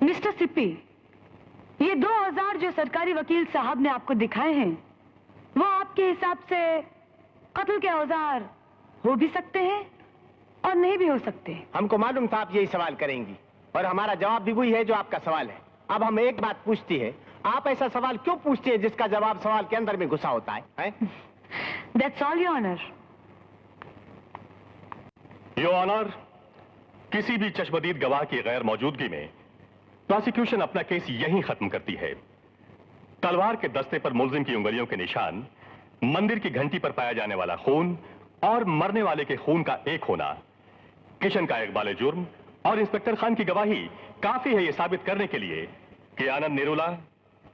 S3: Mister Sippy, ये 2000 जो सरकारी वकील साहब ने आपको दिखाए हैं, वो आपके हिसाब से कत्ल के औजार हो भी सकते हैं और नहीं भी हो सकते।
S13: हमको मालूम था आप यही सवाल करेंगी और हमारा जवाब भी वही है जो आपका सवाल है। अब हम एक बात पूछती है, आप ऐसा सवाल क्यों पूछती है जिसका जवाब सवाल के अंदर में घुसा होता है?
S3: That's all, Your Honor.
S2: Your honour, किसी भी चश्मदीद गवाह की गैर मौजूदगी में प्रोसिक्यूशन अपना केस यहीं खत्म करती है। तलवार के दस्ते पर मुलजिम की उंगलियों के निशान, मंदिर की घंटी पर पाया जाने वाला खून और मरने वाले के खून का एक होना, किशन का इकबाल जुर्म और इंस्पेक्टर खान की गवाही काफी है यह साबित करने के लिए कि आनंद निरोला,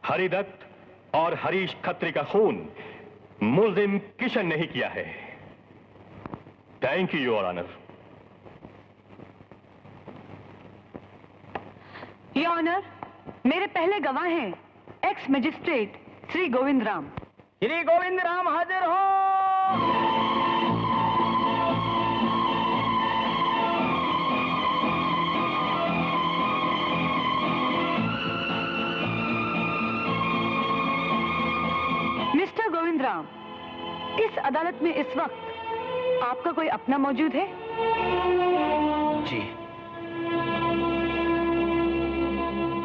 S2: हरिदत्त और हरीश खत्री का खून मुलजिम किशन ने ही किया है। Thank you your honour.
S3: Your honour, मेरे पहले गवाह हैं एक्स मजिस्ट्रेट श्री गोविंद राम।
S1: श्री गोविंद राम हाजिर हो।
S3: मिस्टर गोविंद राम, इस अदालत में इस वक्त आपका कोई अपना मौजूद है?
S8: जी,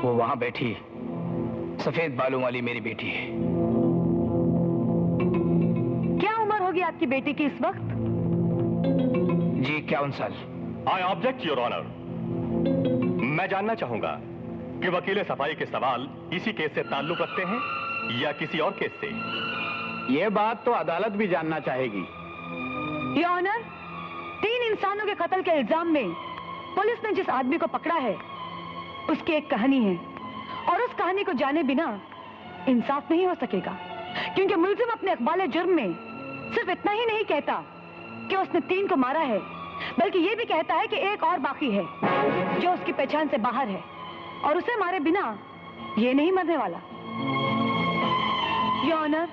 S8: वो वहां बैठी सफेद बालों वाली मेरी बेटी है।
S3: क्या उम्र होगी आपकी बेटी की इस वक्त?
S8: जी 51 साल।
S2: I object your honour. मैं जानना चाहूंगा कि वकील सफाई के सवाल इसी केस से ताल्लुक रखते हैं या किसी और केस से।
S1: ये बात तो अदालत भी जानना चाहेगी।
S3: योर ऑनर, 3 इंसानों के कत्ल के इल्जाम में पुलिस ने जिस आदमी को पकड़ा है उसकी एक कहानी है और उस कहानी को जाने बिना इंसाफ नहीं हो सकेगा, क्योंकि मुलजिम अपने इकबाल जुर्म में सिर्फ इतना ही नहीं कहता कि उसने 3 को मारा है, बल्कि ये भी कहता है कि एक और बाकी है जो उसकी पहचान से बाहर है और उसे मारे बिना ये नहीं मरने वाला। योर ऑनर,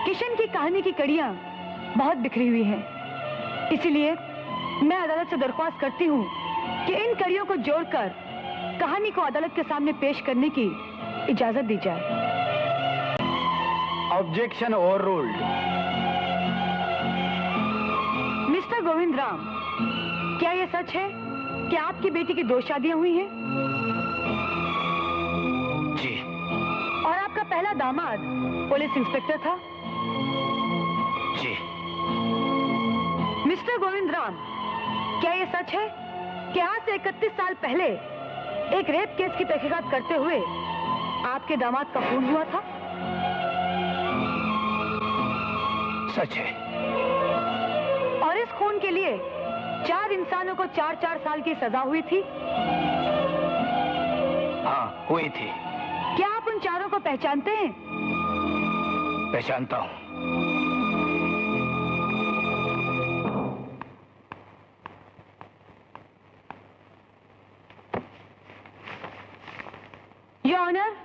S3: किशन की कहानी की कड़ियां बहुत बिखरी हुई हैं, इसीलिए मैं अदालत से दरख्वास्त करती हूं कि इन कड़ियों को जोड़कर कहानी को अदालत के सामने पेश करने की इजाजत दी जाए।
S1: Objection overruled.
S3: Mister Govind Ram, क्या यह सच है कि आपकी बेटी की 2 शादियां हुई हैं?
S8: जी।
S3: और आपका पहला दामाद पुलिस इंस्पेक्टर था?
S8: जी।
S3: मिस्टर गोविंद राम, क्या यह सच है कि आज से 31 साल पहले एक रेप केस की तहकीकात करते हुए आपके दामाद का खून हुआ था?
S8: सच है।
S3: और इस खून के लिए 4 इंसानों को 4-4 साल की सजा हुई थी?
S8: हाँ, हुई थी।
S3: क्या आप उन चारों को पहचानते हैं?
S8: पहचानता हूं।
S3: योर ऑनर,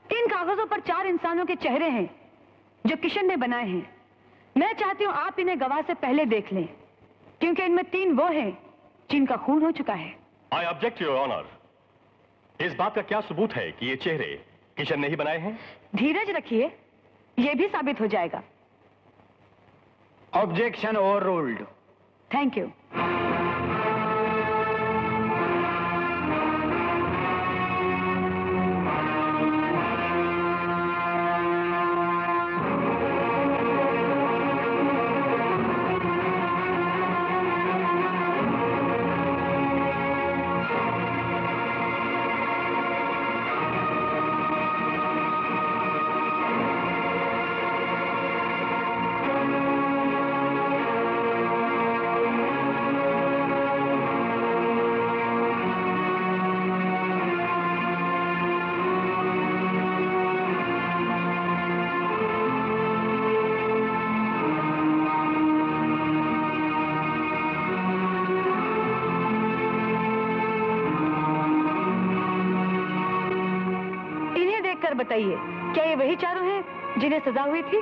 S3: इन कागजों पर 4 इंसानों के चेहरे हैं जो किशन ने बनाए हैं। मैं चाहती हूं आप इन्हें गवाह से पहले देख लें, क्योंकि इनमें 3 वो हैं जिनका खून हो चुका है।
S2: I object your honour. इस बात का क्या सबूत है कि ये चेहरे किशन ने ही बनाए हैं?
S3: धीरज रखिए, यह भी साबित हो जाएगा।
S1: Objection overruled.
S3: Thank you. बताइए, क्या ये वही चारों हैं जिन्हें सजा हुई थी?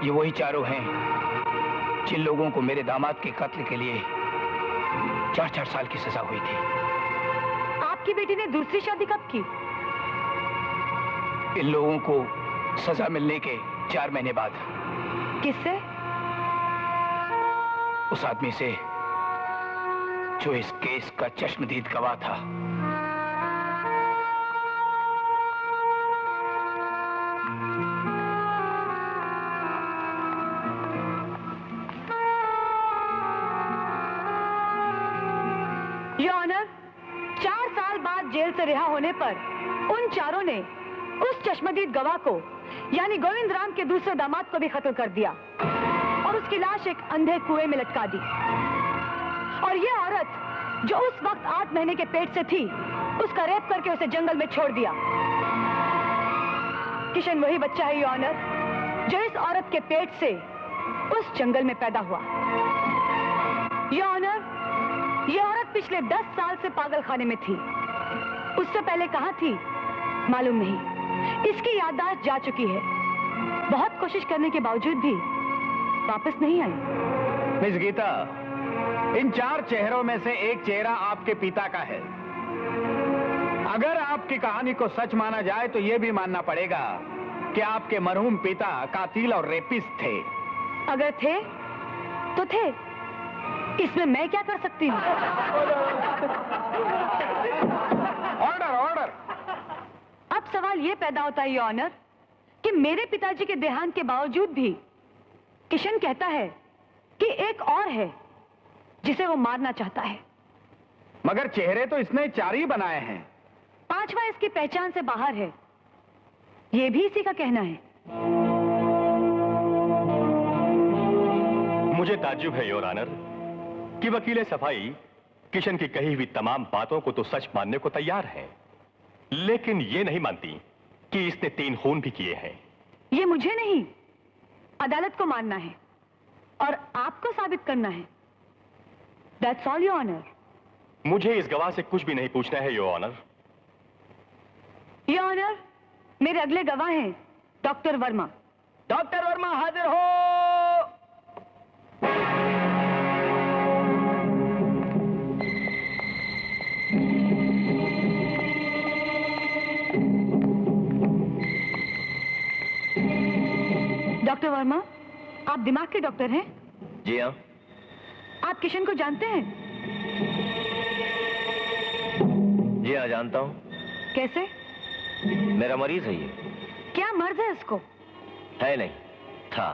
S8: ये वही चारों हैं जिन लोगों को मेरे दामाद के कत्ल के लिए 4-4 साल की सजा हुई थी।
S3: आपकी बेटी ने दूसरी शादी कब की?
S8: इन लोगों को सजा मिलने के 4 महीने बाद।
S3: किससे?
S8: उस आदमी से जो इस केस का चश्मदीद गवाह था।
S3: योर ऑनर, 4 साल बाद जेल से रिहा होने पर उन चारों ने उस चश्मदीद गवाह को यानी गोविंद राम के दूसरे दामाद को भी कत्ल कर दिया और उसकी लाश एक अंधे कुएं में लटका दी। और ये औरत जो उस वक्त 8 महीने के पेट से थी, उसका रेप करके उसे जंगल में छोड़ दिया। किशन वही बच्चा है योर ऑनर जो इस औरत के पेट से उस जंगल में पैदा हुआ। योर ऑनर, ये औरत पिछले 10 साल से पागल खाने में थी। उससे पहले कहां थी मालूम नहीं। इसकी याददाश्त जा चुकी है। बहुत कोशिश करने के बावजूद भी वापस नहीं आई।
S1: मिस गीता, इन 4 चेहरों में से एक चेहरा आपके पिता का है। अगर आपकी कहानी को सच माना जाए तो यह भी मानना पड़ेगा कि आपके मरहूम पिता कातिल और रेपिस्ट थे।
S3: अगर थे तो थे, इसमें मैं क्या कर सकती हूँ?
S1: Order order.
S3: अब सवाल ये पैदा होता है योर ऑनर कि मेरे पिताजी के देहांत के बावजूद भी किशन कहता है कि एक और है जिसे वो मारना चाहता है।
S1: मगर चेहरे तो इसने 4 ही बनाए हैं।
S3: 5वां इसकी पहचान से बाहर है, ये भी इसी का कहना है।
S2: मुझे ताज्जुब है योर ऑनर कि वकील सफाई किशन की कही हुई तमाम बातों को तो सच मानने को तैयार है, लेकिन ये नहीं मानती कि इसने 3 खून भी किए हैं।
S3: ये मुझे नहीं, अदालत को मानना है और आपको साबित करना है। That's all your honor.
S2: मुझे इस गवाह से कुछ भी नहीं पूछना है योर ऑनर।
S3: योर ऑनर, मेरे अगले गवाह हैं डॉक्टर वर्मा।
S1: डॉक्टर वर्मा हाजिर हो।
S3: डॉक्टर वर्मा, आप दिमाग के डॉक्टर हैं?
S7: जी हाँ।
S3: आप किशन को जानते हैं?
S7: जी हाँ, जानता हूँ।
S3: कैसे?
S7: मेरा मरीज है ये।
S3: क्या मर्ज है इसको?
S7: है नहीं, था।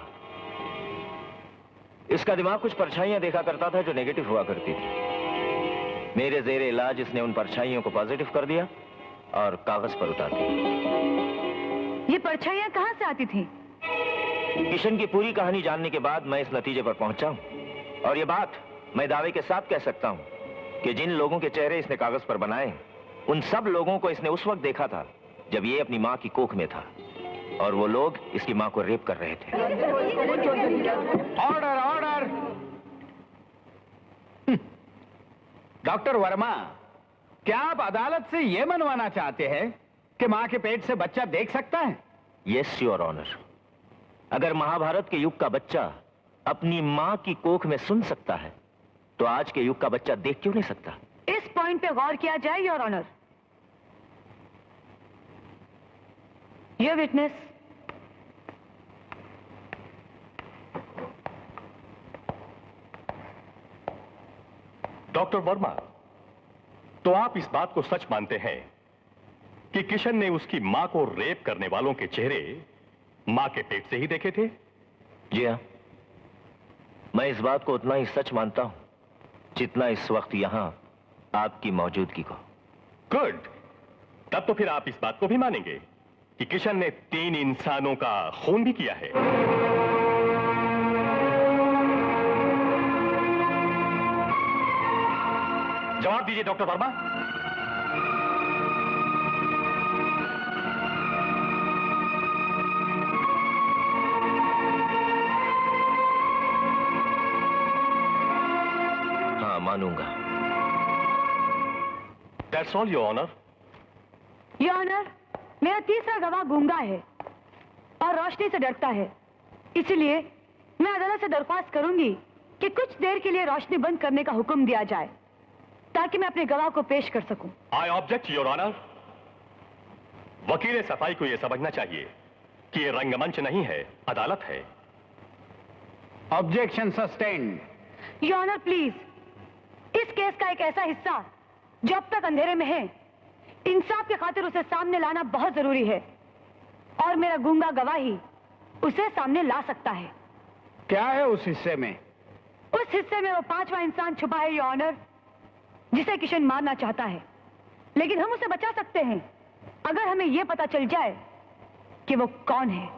S7: इसका दिमाग कुछ परछाइयां देखा करता था जो नेगेटिव हुआ करती थी। मेरे जेरे इलाज इसने उन परछाइयों को पॉजिटिव कर दिया और कागज पर उतार दिया।
S3: ये परछाइयां कहां से आती थी?
S7: किशन की पूरी कहानी जानने के बाद मैं इस नतीजे पर पहुंचा हूं और ये बात मैं दावे के साथ कह सकता हूं कि जिन लोगों के चेहरे इसने कागज पर बनाए, उन सब लोगों को इसने उस वक्त देखा था जब ये अपनी मां की कोख में था और वो लोग इसकी मां को रेप कर रहे थे।
S1: Order order. डॉक्टर वर्मा, क्या आप अदालत से यह मनवाना चाहते हैं कि मां के पेट से बच्चा देख सकता है?
S7: Yes your honour. अगर महाभारत के युग का बच्चा अपनी मां की कोख में सुन सकता है तो आज के युग का बच्चा देख क्यों नहीं सकता?
S3: इस पॉइंट पे गौर किया जाए योर ऑनर। ये विटनेस।
S2: डॉक्टर वर्मा, तो आप इस बात को सच मानते हैं कि किशन ने उसकी मां को रेप करने वालों के चेहरे मां के पेट से ही देखे थे?
S7: जी हाँ, मैं इस बात को उतना ही सच मानता हूं जितना इस वक्त यहां आपकी मौजूदगी को।
S2: गुड। तब तो फिर आप इस बात को भी मानेंगे कि किशन ने 3 इंसानों का खून भी किया है। जवाब दीजिए डॉक्टर वर्मा।
S7: मानूंगा।
S2: That's all, Your Honor.
S3: Your honour, मेरा तीसरा गवाह गूंगा है और रोशनी से डरता है। इसलिए मैं अदालत से दरख्वास्त करूंगी कि कुछ देर के लिए रोशनी बंद करने का हुक्म दिया जाए ताकि मैं अपने गवाह को पेश कर सकूं।
S2: I object your honour. वकील सफाई को यह समझना चाहिए कि यह रंगमंच नहीं है, अदालत है।
S1: Objection sustained.
S3: Your honour please, इस केस का एक ऐसा हिस्सा जो अब तक अंधेरे में है, इंसाफ की खातिर उसे सामने लाना बहुत जरूरी है और मेरा गूंगा गवाह ही उसे सामने ला सकता है।
S1: क्या है उस हिस्से में?
S3: उस हिस्से में वो पांचवा इंसान छुपा है योर ऑनर, जिसे किशन मारना चाहता है, लेकिन हम उसे बचा सकते हैं अगर हमें यह पता चल जाए कि वो कौन है।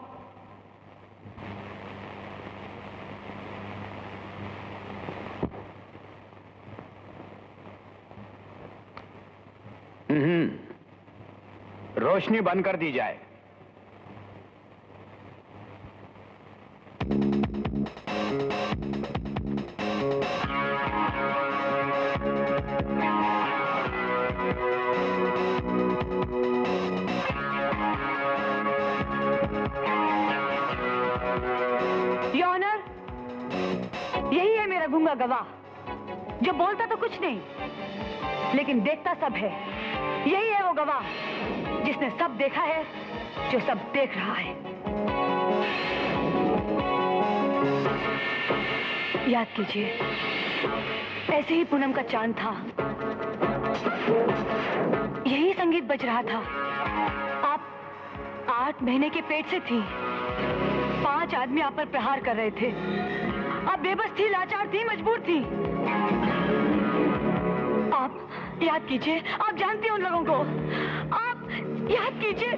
S1: रोशनी बंद कर दी जाए।
S3: योर ऑनर, यही है मेरा गूंगा गवाह, जो बोलता तो कुछ नहीं लेकिन देखता सब है। यही है वो गवाह जिसने सब देखा है, जो सब देख रहा है। याद कीजिए, ऐसे ही पूनम का चांद था, यही संगीत बज रहा था। आप 8 महीने के पेट से थी, 5 आदमी आप पर प्रहार कर रहे थे। आप बेबस थी, लाचार थी, मजबूर थी। आप याद कीजिए, आप जानते हैं उन लोगों को। आप याद कीजिए,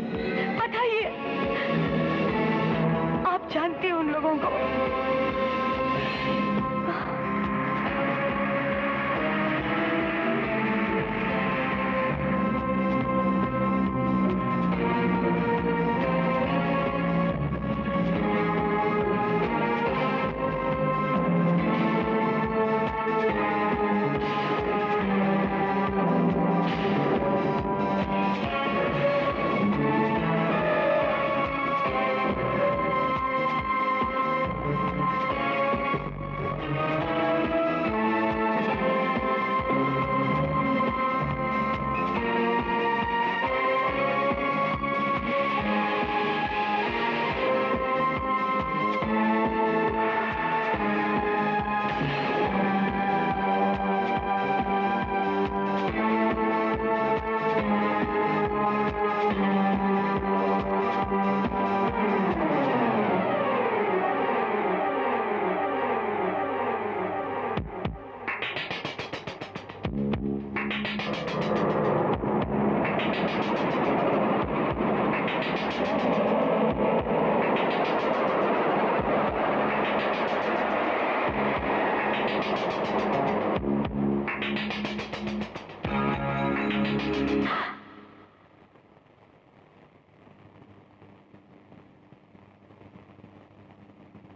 S3: बताइए, आप जानते हैं उन लोगों को।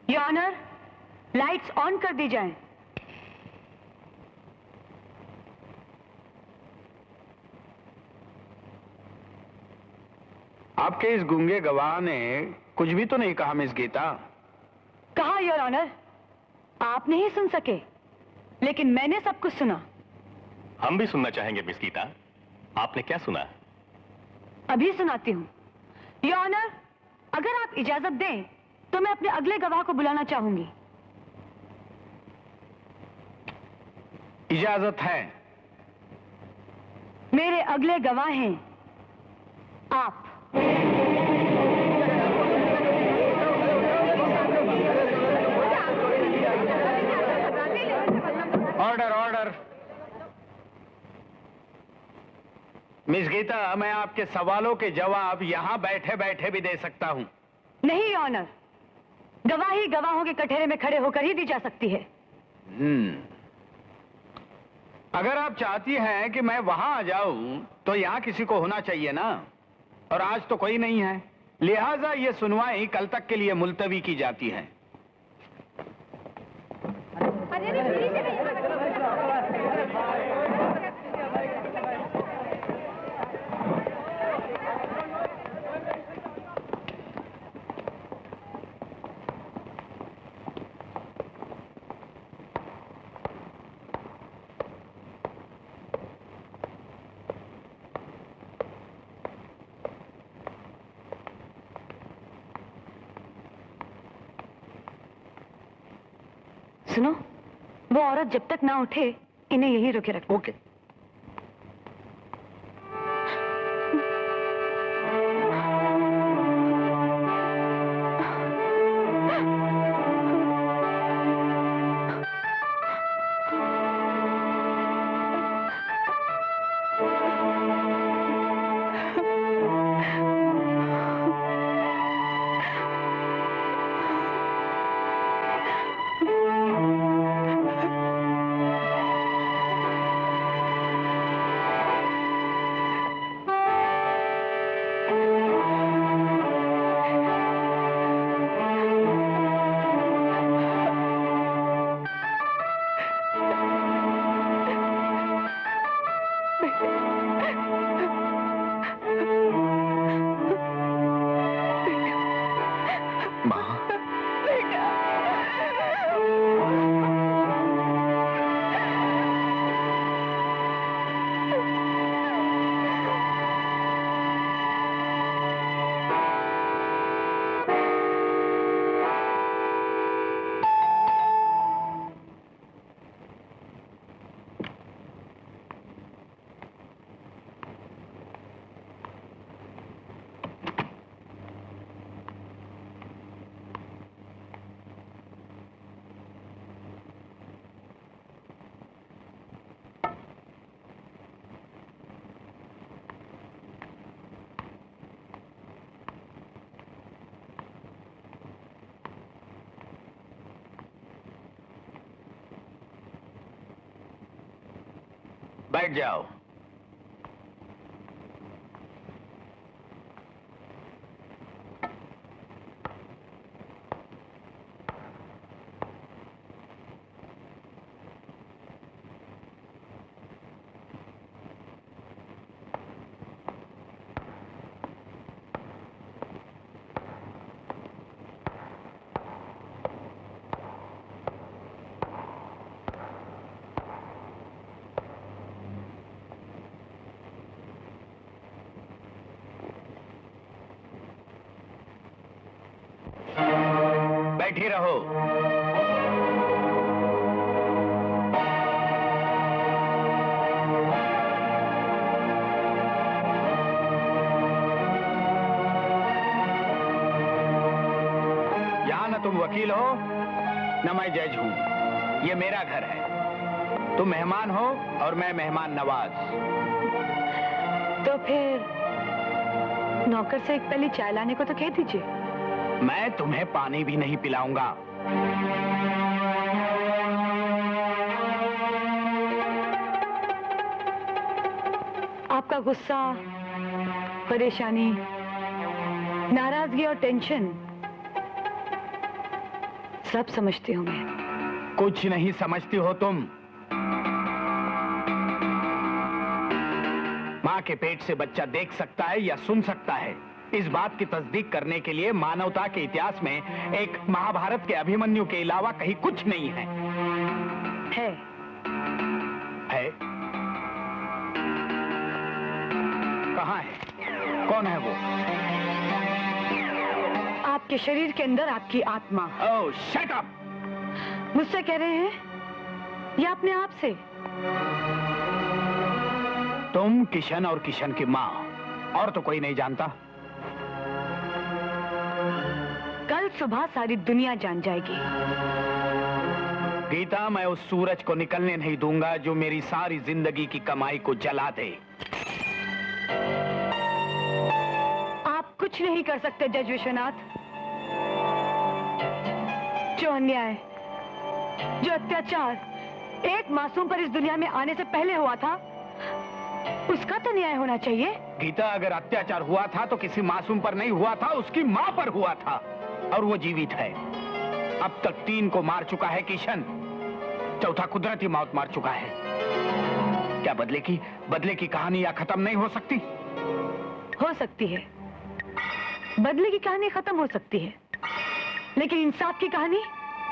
S3: योर ऑनर, लाइट्स ऑन कर दी जाएं।
S1: आपके इस गूंगे गवाह ने कुछ भी तो नहीं कहा मिस गीता।
S3: कहा योर ऑनर, आप नहीं सुन सके, लेकिन मैंने सब कुछ सुना।
S2: हम भी सुनना चाहेंगे मिस गीता, आपने क्या सुना?
S3: अभी सुनाती हूँ। योर ऑनर, अगर आप इजाजत दें तो मैं अपने अगले गवाह को बुलाना चाहूंगी।
S1: इजाजत है।
S3: मेरे अगले गवाह हैं आप।
S1: Order order. मिस गीता, मैं आपके सवालों के जवाब यहां बैठे बैठे भी दे सकता हूं।
S3: नहीं ऑनर, गवाही गवाहों के कटहरे में खड़े होकर ही दी जा सकती है।
S1: अगर आप चाहती हैं कि मैं वहां आ जाऊं तो यहां किसी को होना चाहिए ना, और आज तो कोई नहीं है, लिहाजा ये सुनवाई कल तक के लिए मुलतवी की जाती है।
S3: सुनो, वो औरत जब तक ना उठे इन्हें यही रोके रखो।
S1: ओके। बैठ जाओ। बैठी रहो। यहां न तुम वकील हो न मैं जज हूं, ये मेरा घर है। तुम मेहमान हो और मैं मेहमान नवाज।
S3: तो फिर नौकर से एक प्याली चाय लाने को तो कह दीजिए।
S1: मैं तुम्हें पानी भी नहीं पिलाऊंगा।
S3: आपका गुस्सा, परेशानी, नाराजगी और टेंशन सब समझती हूं मैं।
S1: कुछ नहीं समझती हो तुम। मां के पेट से बच्चा देख सकता है या सुन सकता है, इस बात की तस्दीक करने के लिए मानवता के इतिहास में एक महाभारत के अभिमन्यु के अलावा कहीं कुछ नहीं है।
S3: है
S1: कहाँ है? कौन है वो?
S3: आपके शरीर के अंदर आपकी आत्मा।
S1: ओह, शट अप!
S3: मुझसे कह रहे हैं या अपने आप से?
S1: तुम किशन और किशन की माँ, और तो कोई नहीं जानता।
S3: कल सुबह सारी दुनिया जान जाएगी।
S1: गीता, मैं उस सूरज को निकलने नहीं दूंगा जो मेरी सारी जिंदगी की कमाई को जला दे।
S3: आप कुछ नहीं कर सकते जज विश्वनाथ। जो अन्याय, जो अत्याचार एक मासूम पर इस दुनिया में आने से पहले हुआ था, उसका तो न्याय होना चाहिए।
S1: गीता, अगर अत्याचार हुआ था तो किसी मासूम पर नहीं हुआ था, उसकी माँ पर हुआ था, और वो जीवित है। अब तक 3 को मार चुका है किशन, चौथा कुदरती मौत मार चुका है। क्या बदले की कहानी या खत्म नहीं हो सकती?
S3: हो सकती है, बदले की कहानी खत्म हो सकती है, लेकिन इंसाफ की कहानी,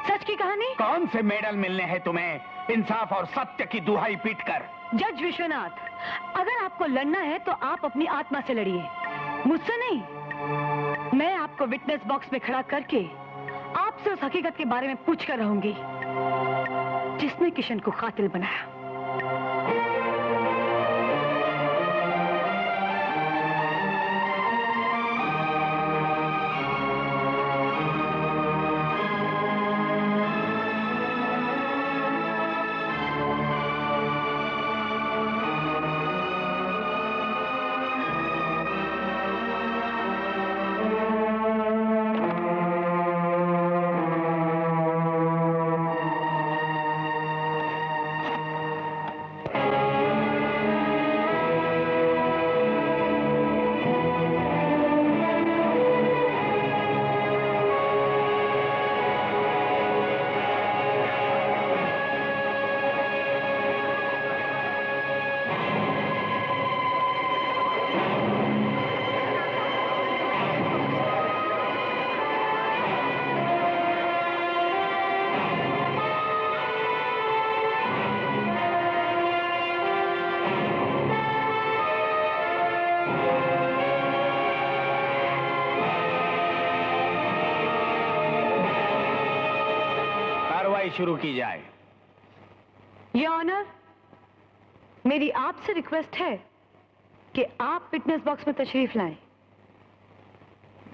S3: सच की कहानी?
S1: कौन से मेडल मिलने हैं तुम्हें इंसाफ और सत्य की दुहाई पीटकर?
S3: जज विश्वनाथ, अगर आपको लड़ना है तो आप अपनी आत्मा से लड़िए, मुझसे नहीं। मैं आपको विटनेस बॉक्स में खड़ा करके आपसे उस हकीकत के बारे में पूछकर रहूंगी। जिसने किशन को कातिल बनाया।
S13: शुरू की जाए।
S3: योर ऑनर, मेरी आपसे रिक्वेस्ट है कि आप विटनेस बॉक्स में तशरीफ लाएं।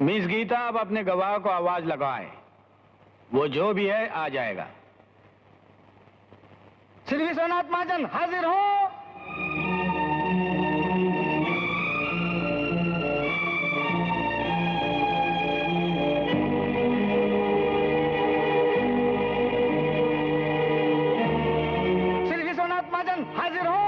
S1: मिस गीता, आप अपने गवाह को आवाज लगाएं। वो जो भी है आ जाएगा।
S13: श्री विश्वनाथ महाजन हाजिर हो। हाजिर हो।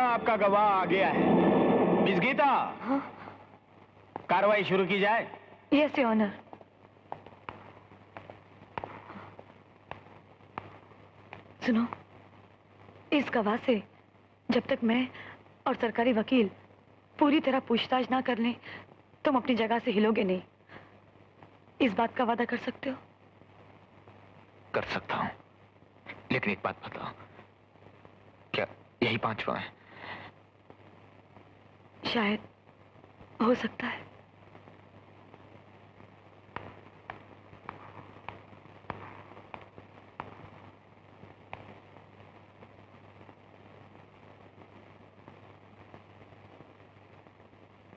S1: आपका गवाह आ गया है। मिस गीता, कार्रवाई शुरू की जाए।
S3: Yes your honour. सुनो, इस गवाह से जब तक मैं और सरकारी वकील पूरी तरह पूछताछ ना कर लें, तुम अपनी जगह से हिलोगे नहीं। इस बात का वादा कर सकते हो?
S12: कर सकता हूं, लेकिन एक बात बताओ, क्या यही पांचवा है?
S3: शायद हो सकता है।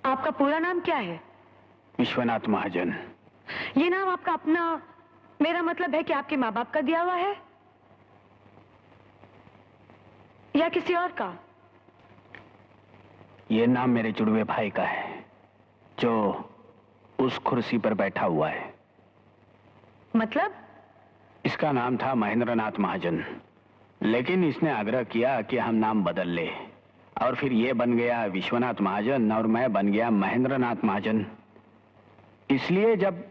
S3: आपका पूरा नाम क्या है?
S1: विश्वनाथ महाजन।
S3: ये नाम आपका अपना, मेरा मतलब है कि आपके माँ बाप का दिया हुआ है या किसी और का?
S1: ये नाम मेरे जुड़वे भाई का है, जो उस कुर्सी पर बैठा हुआ है।
S3: मतलब?
S1: इसका नाम था महेंद्रनाथ महाजन, लेकिन इसने आग्रह किया कि हम नाम बदल ले, और फिर ये बन गया विश्वनाथ महाजन और मैं बन गया महेंद्रनाथ महाजन। इसलिए जब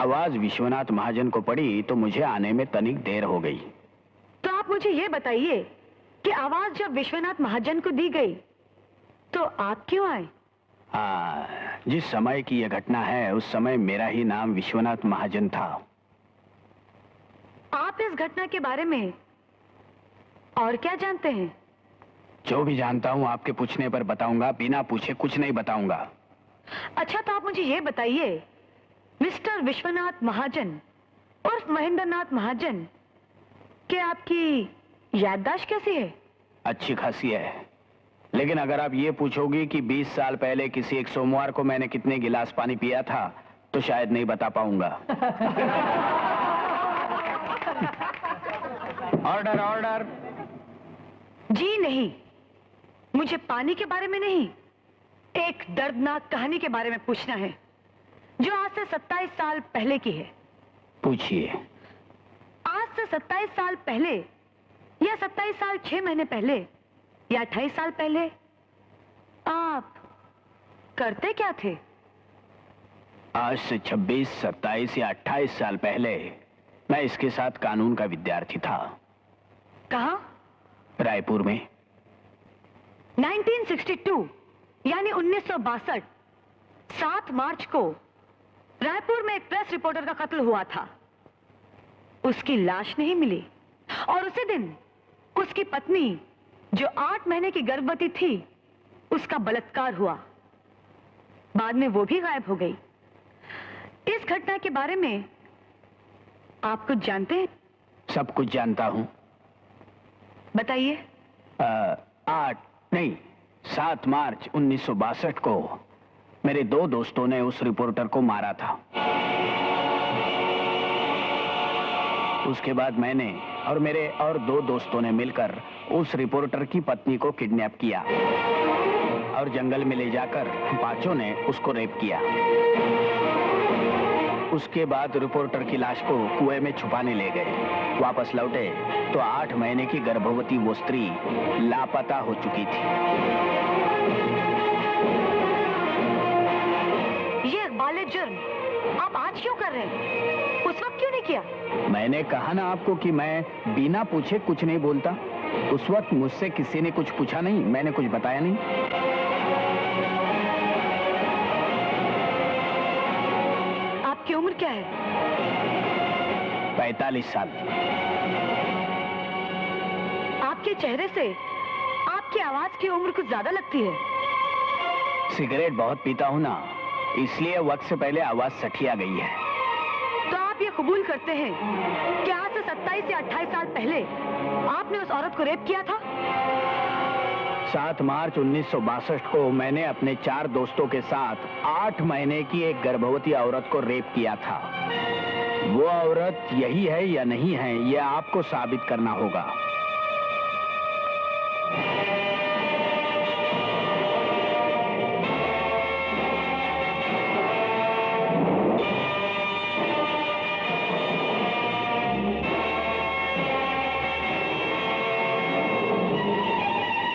S1: आवाज विश्वनाथ महाजन को पड़ी तो मुझे आने में तनिक देर हो गई।
S3: तो आप मुझे ये बताइए कि आवाज जब विश्वनाथ महाजन को दी गई तो आप क्यों आए?
S1: जिस समय की यह घटना है उस समय मेरा ही नाम विश्वनाथ महाजन था।
S3: आप इस घटना के बारे में और क्या जानते हैं?
S1: जो भी जानता हूं आपके पूछने पर बताऊंगा, बिना पूछे कुछ नहीं बताऊंगा।
S3: अच्छा, तो आप मुझे ये बताइए, मिस्टर विश्वनाथ महाजन उर्फ महेंद्रनाथ महाजन, क्या आपकी याददाश्त कैसी है?
S1: अच्छी खासी है, लेकिन अगर आप ये पूछोगी कि 20 साल पहले किसी एक सोमवार को मैंने कितने गिलास पानी पिया था तो शायद नहीं बता पाऊंगा।
S6: Order order.
S3: जी नहीं, मुझे पानी के बारे में नहीं, एक दर्दनाक कहानी के बारे में पूछना है जो आज से 27 साल पहले की है।
S1: पूछिए।
S3: आज से 27 साल पहले या 27 साल 6 महीने पहले या 28 साल पहले आप करते क्या थे?
S1: आज से 26, 27 या 28 साल पहले मैं इसके साथ कानून का विद्यार्थी था।
S3: कहाँ?
S1: रायपुर में।
S3: 1962 यानी 1962 7 मार्च को रायपुर में एक प्रेस रिपोर्टर का कत्ल हुआ था। उसकी लाश नहीं मिली और उसी दिन उसकी पत्नी जो 8 महीने की गर्भवती थी उसका बलात्कार हुआ। बाद में वो भी गायब हो गई। इस घटना के बारे में आप कुछ जानते हैं?
S1: सब कुछ जानता हूं।
S3: बताइए।
S1: 7 मार्च 1962 को मेरे 2 दोस्तों ने उस रिपोर्टर को मारा था। उसके बाद मैंने और मेरे और 2 दोस्तों ने मिलकर उस रिपोर्टर की पत्नी को किडनैप किया और जंगल में ले जाकर पांचों ने उसको रेप किया। उसके बाद रिपोर्टर की लाश को कुएं में छुपाने ले गए। वापस लौटे तो 8 महीने की गर्भवती वो स्त्री लापता हो चुकी थी।
S3: ये इकबाल जुर्म आप आज क्यों कर रहे हैं? उस वक्त क्यों नहीं किया?
S1: मैंने कहा ना आपको कि मैं बिना पूछे कुछ नहीं बोलता। उस वक्त मुझसे किसी ने कुछ पूछा नहीं, मैंने कुछ बताया नहीं।
S3: आपकी उम्र क्या है?
S1: 45 साल।
S3: आपके चेहरे से आपकी आवाज की उम्र कुछ ज्यादा लगती है।
S1: सिगरेट बहुत पीता हूं ना, इसलिए वक्त से पहले आवाज सठिया गई है।
S3: तो आप ये कबूल करते हैं कि आज से 27 या 28 साल पहले आपने उस औरत को रेप किया था?
S1: 7 मार्च 1962 को मैंने अपने 4 दोस्तों के साथ 8 महीने की एक गर्भवती औरत को रेप किया था। वो औरत यही है या नहीं है, यह आपको साबित करना होगा।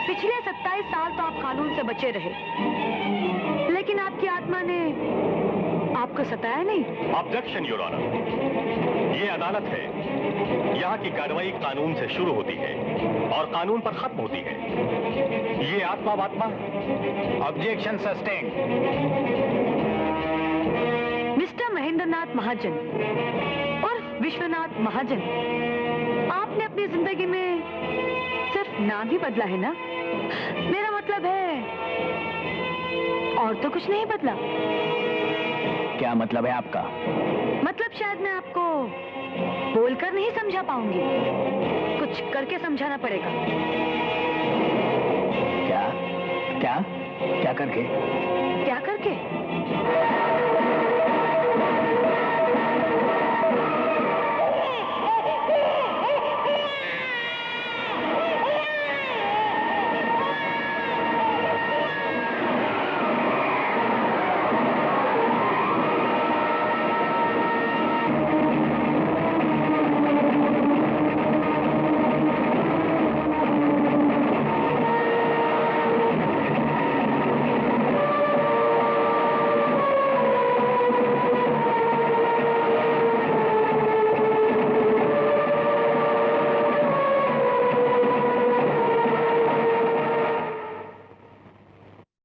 S3: पिछले 27 साल तो आप कानून से बचे रहे, लेकिन आपकी आत्मा ने आपको सताया नहीं?
S2: Objection your honour. ये अदालत है। यहाँ की कार्रवाई कानून से शुरू होती है और कानून पर खत्म होती है। ये आत्मा वात्मा।
S1: Objection sustain.
S3: Mister Mahendranath Mahajan और विश्वनाथ महाजन, आपने अपनी जिंदगी में सिर्फ नाम ही बदला है ना? मेरा मतलब है और तो कुछ नहीं बदला।
S1: क्या मतलब है आपका?
S3: मतलब शायद मैं आपको बोलकर नहीं समझा पाऊंगी, कुछ करके समझाना पड़ेगा।
S1: क्या क्या क्या करके?
S3: क्या करके?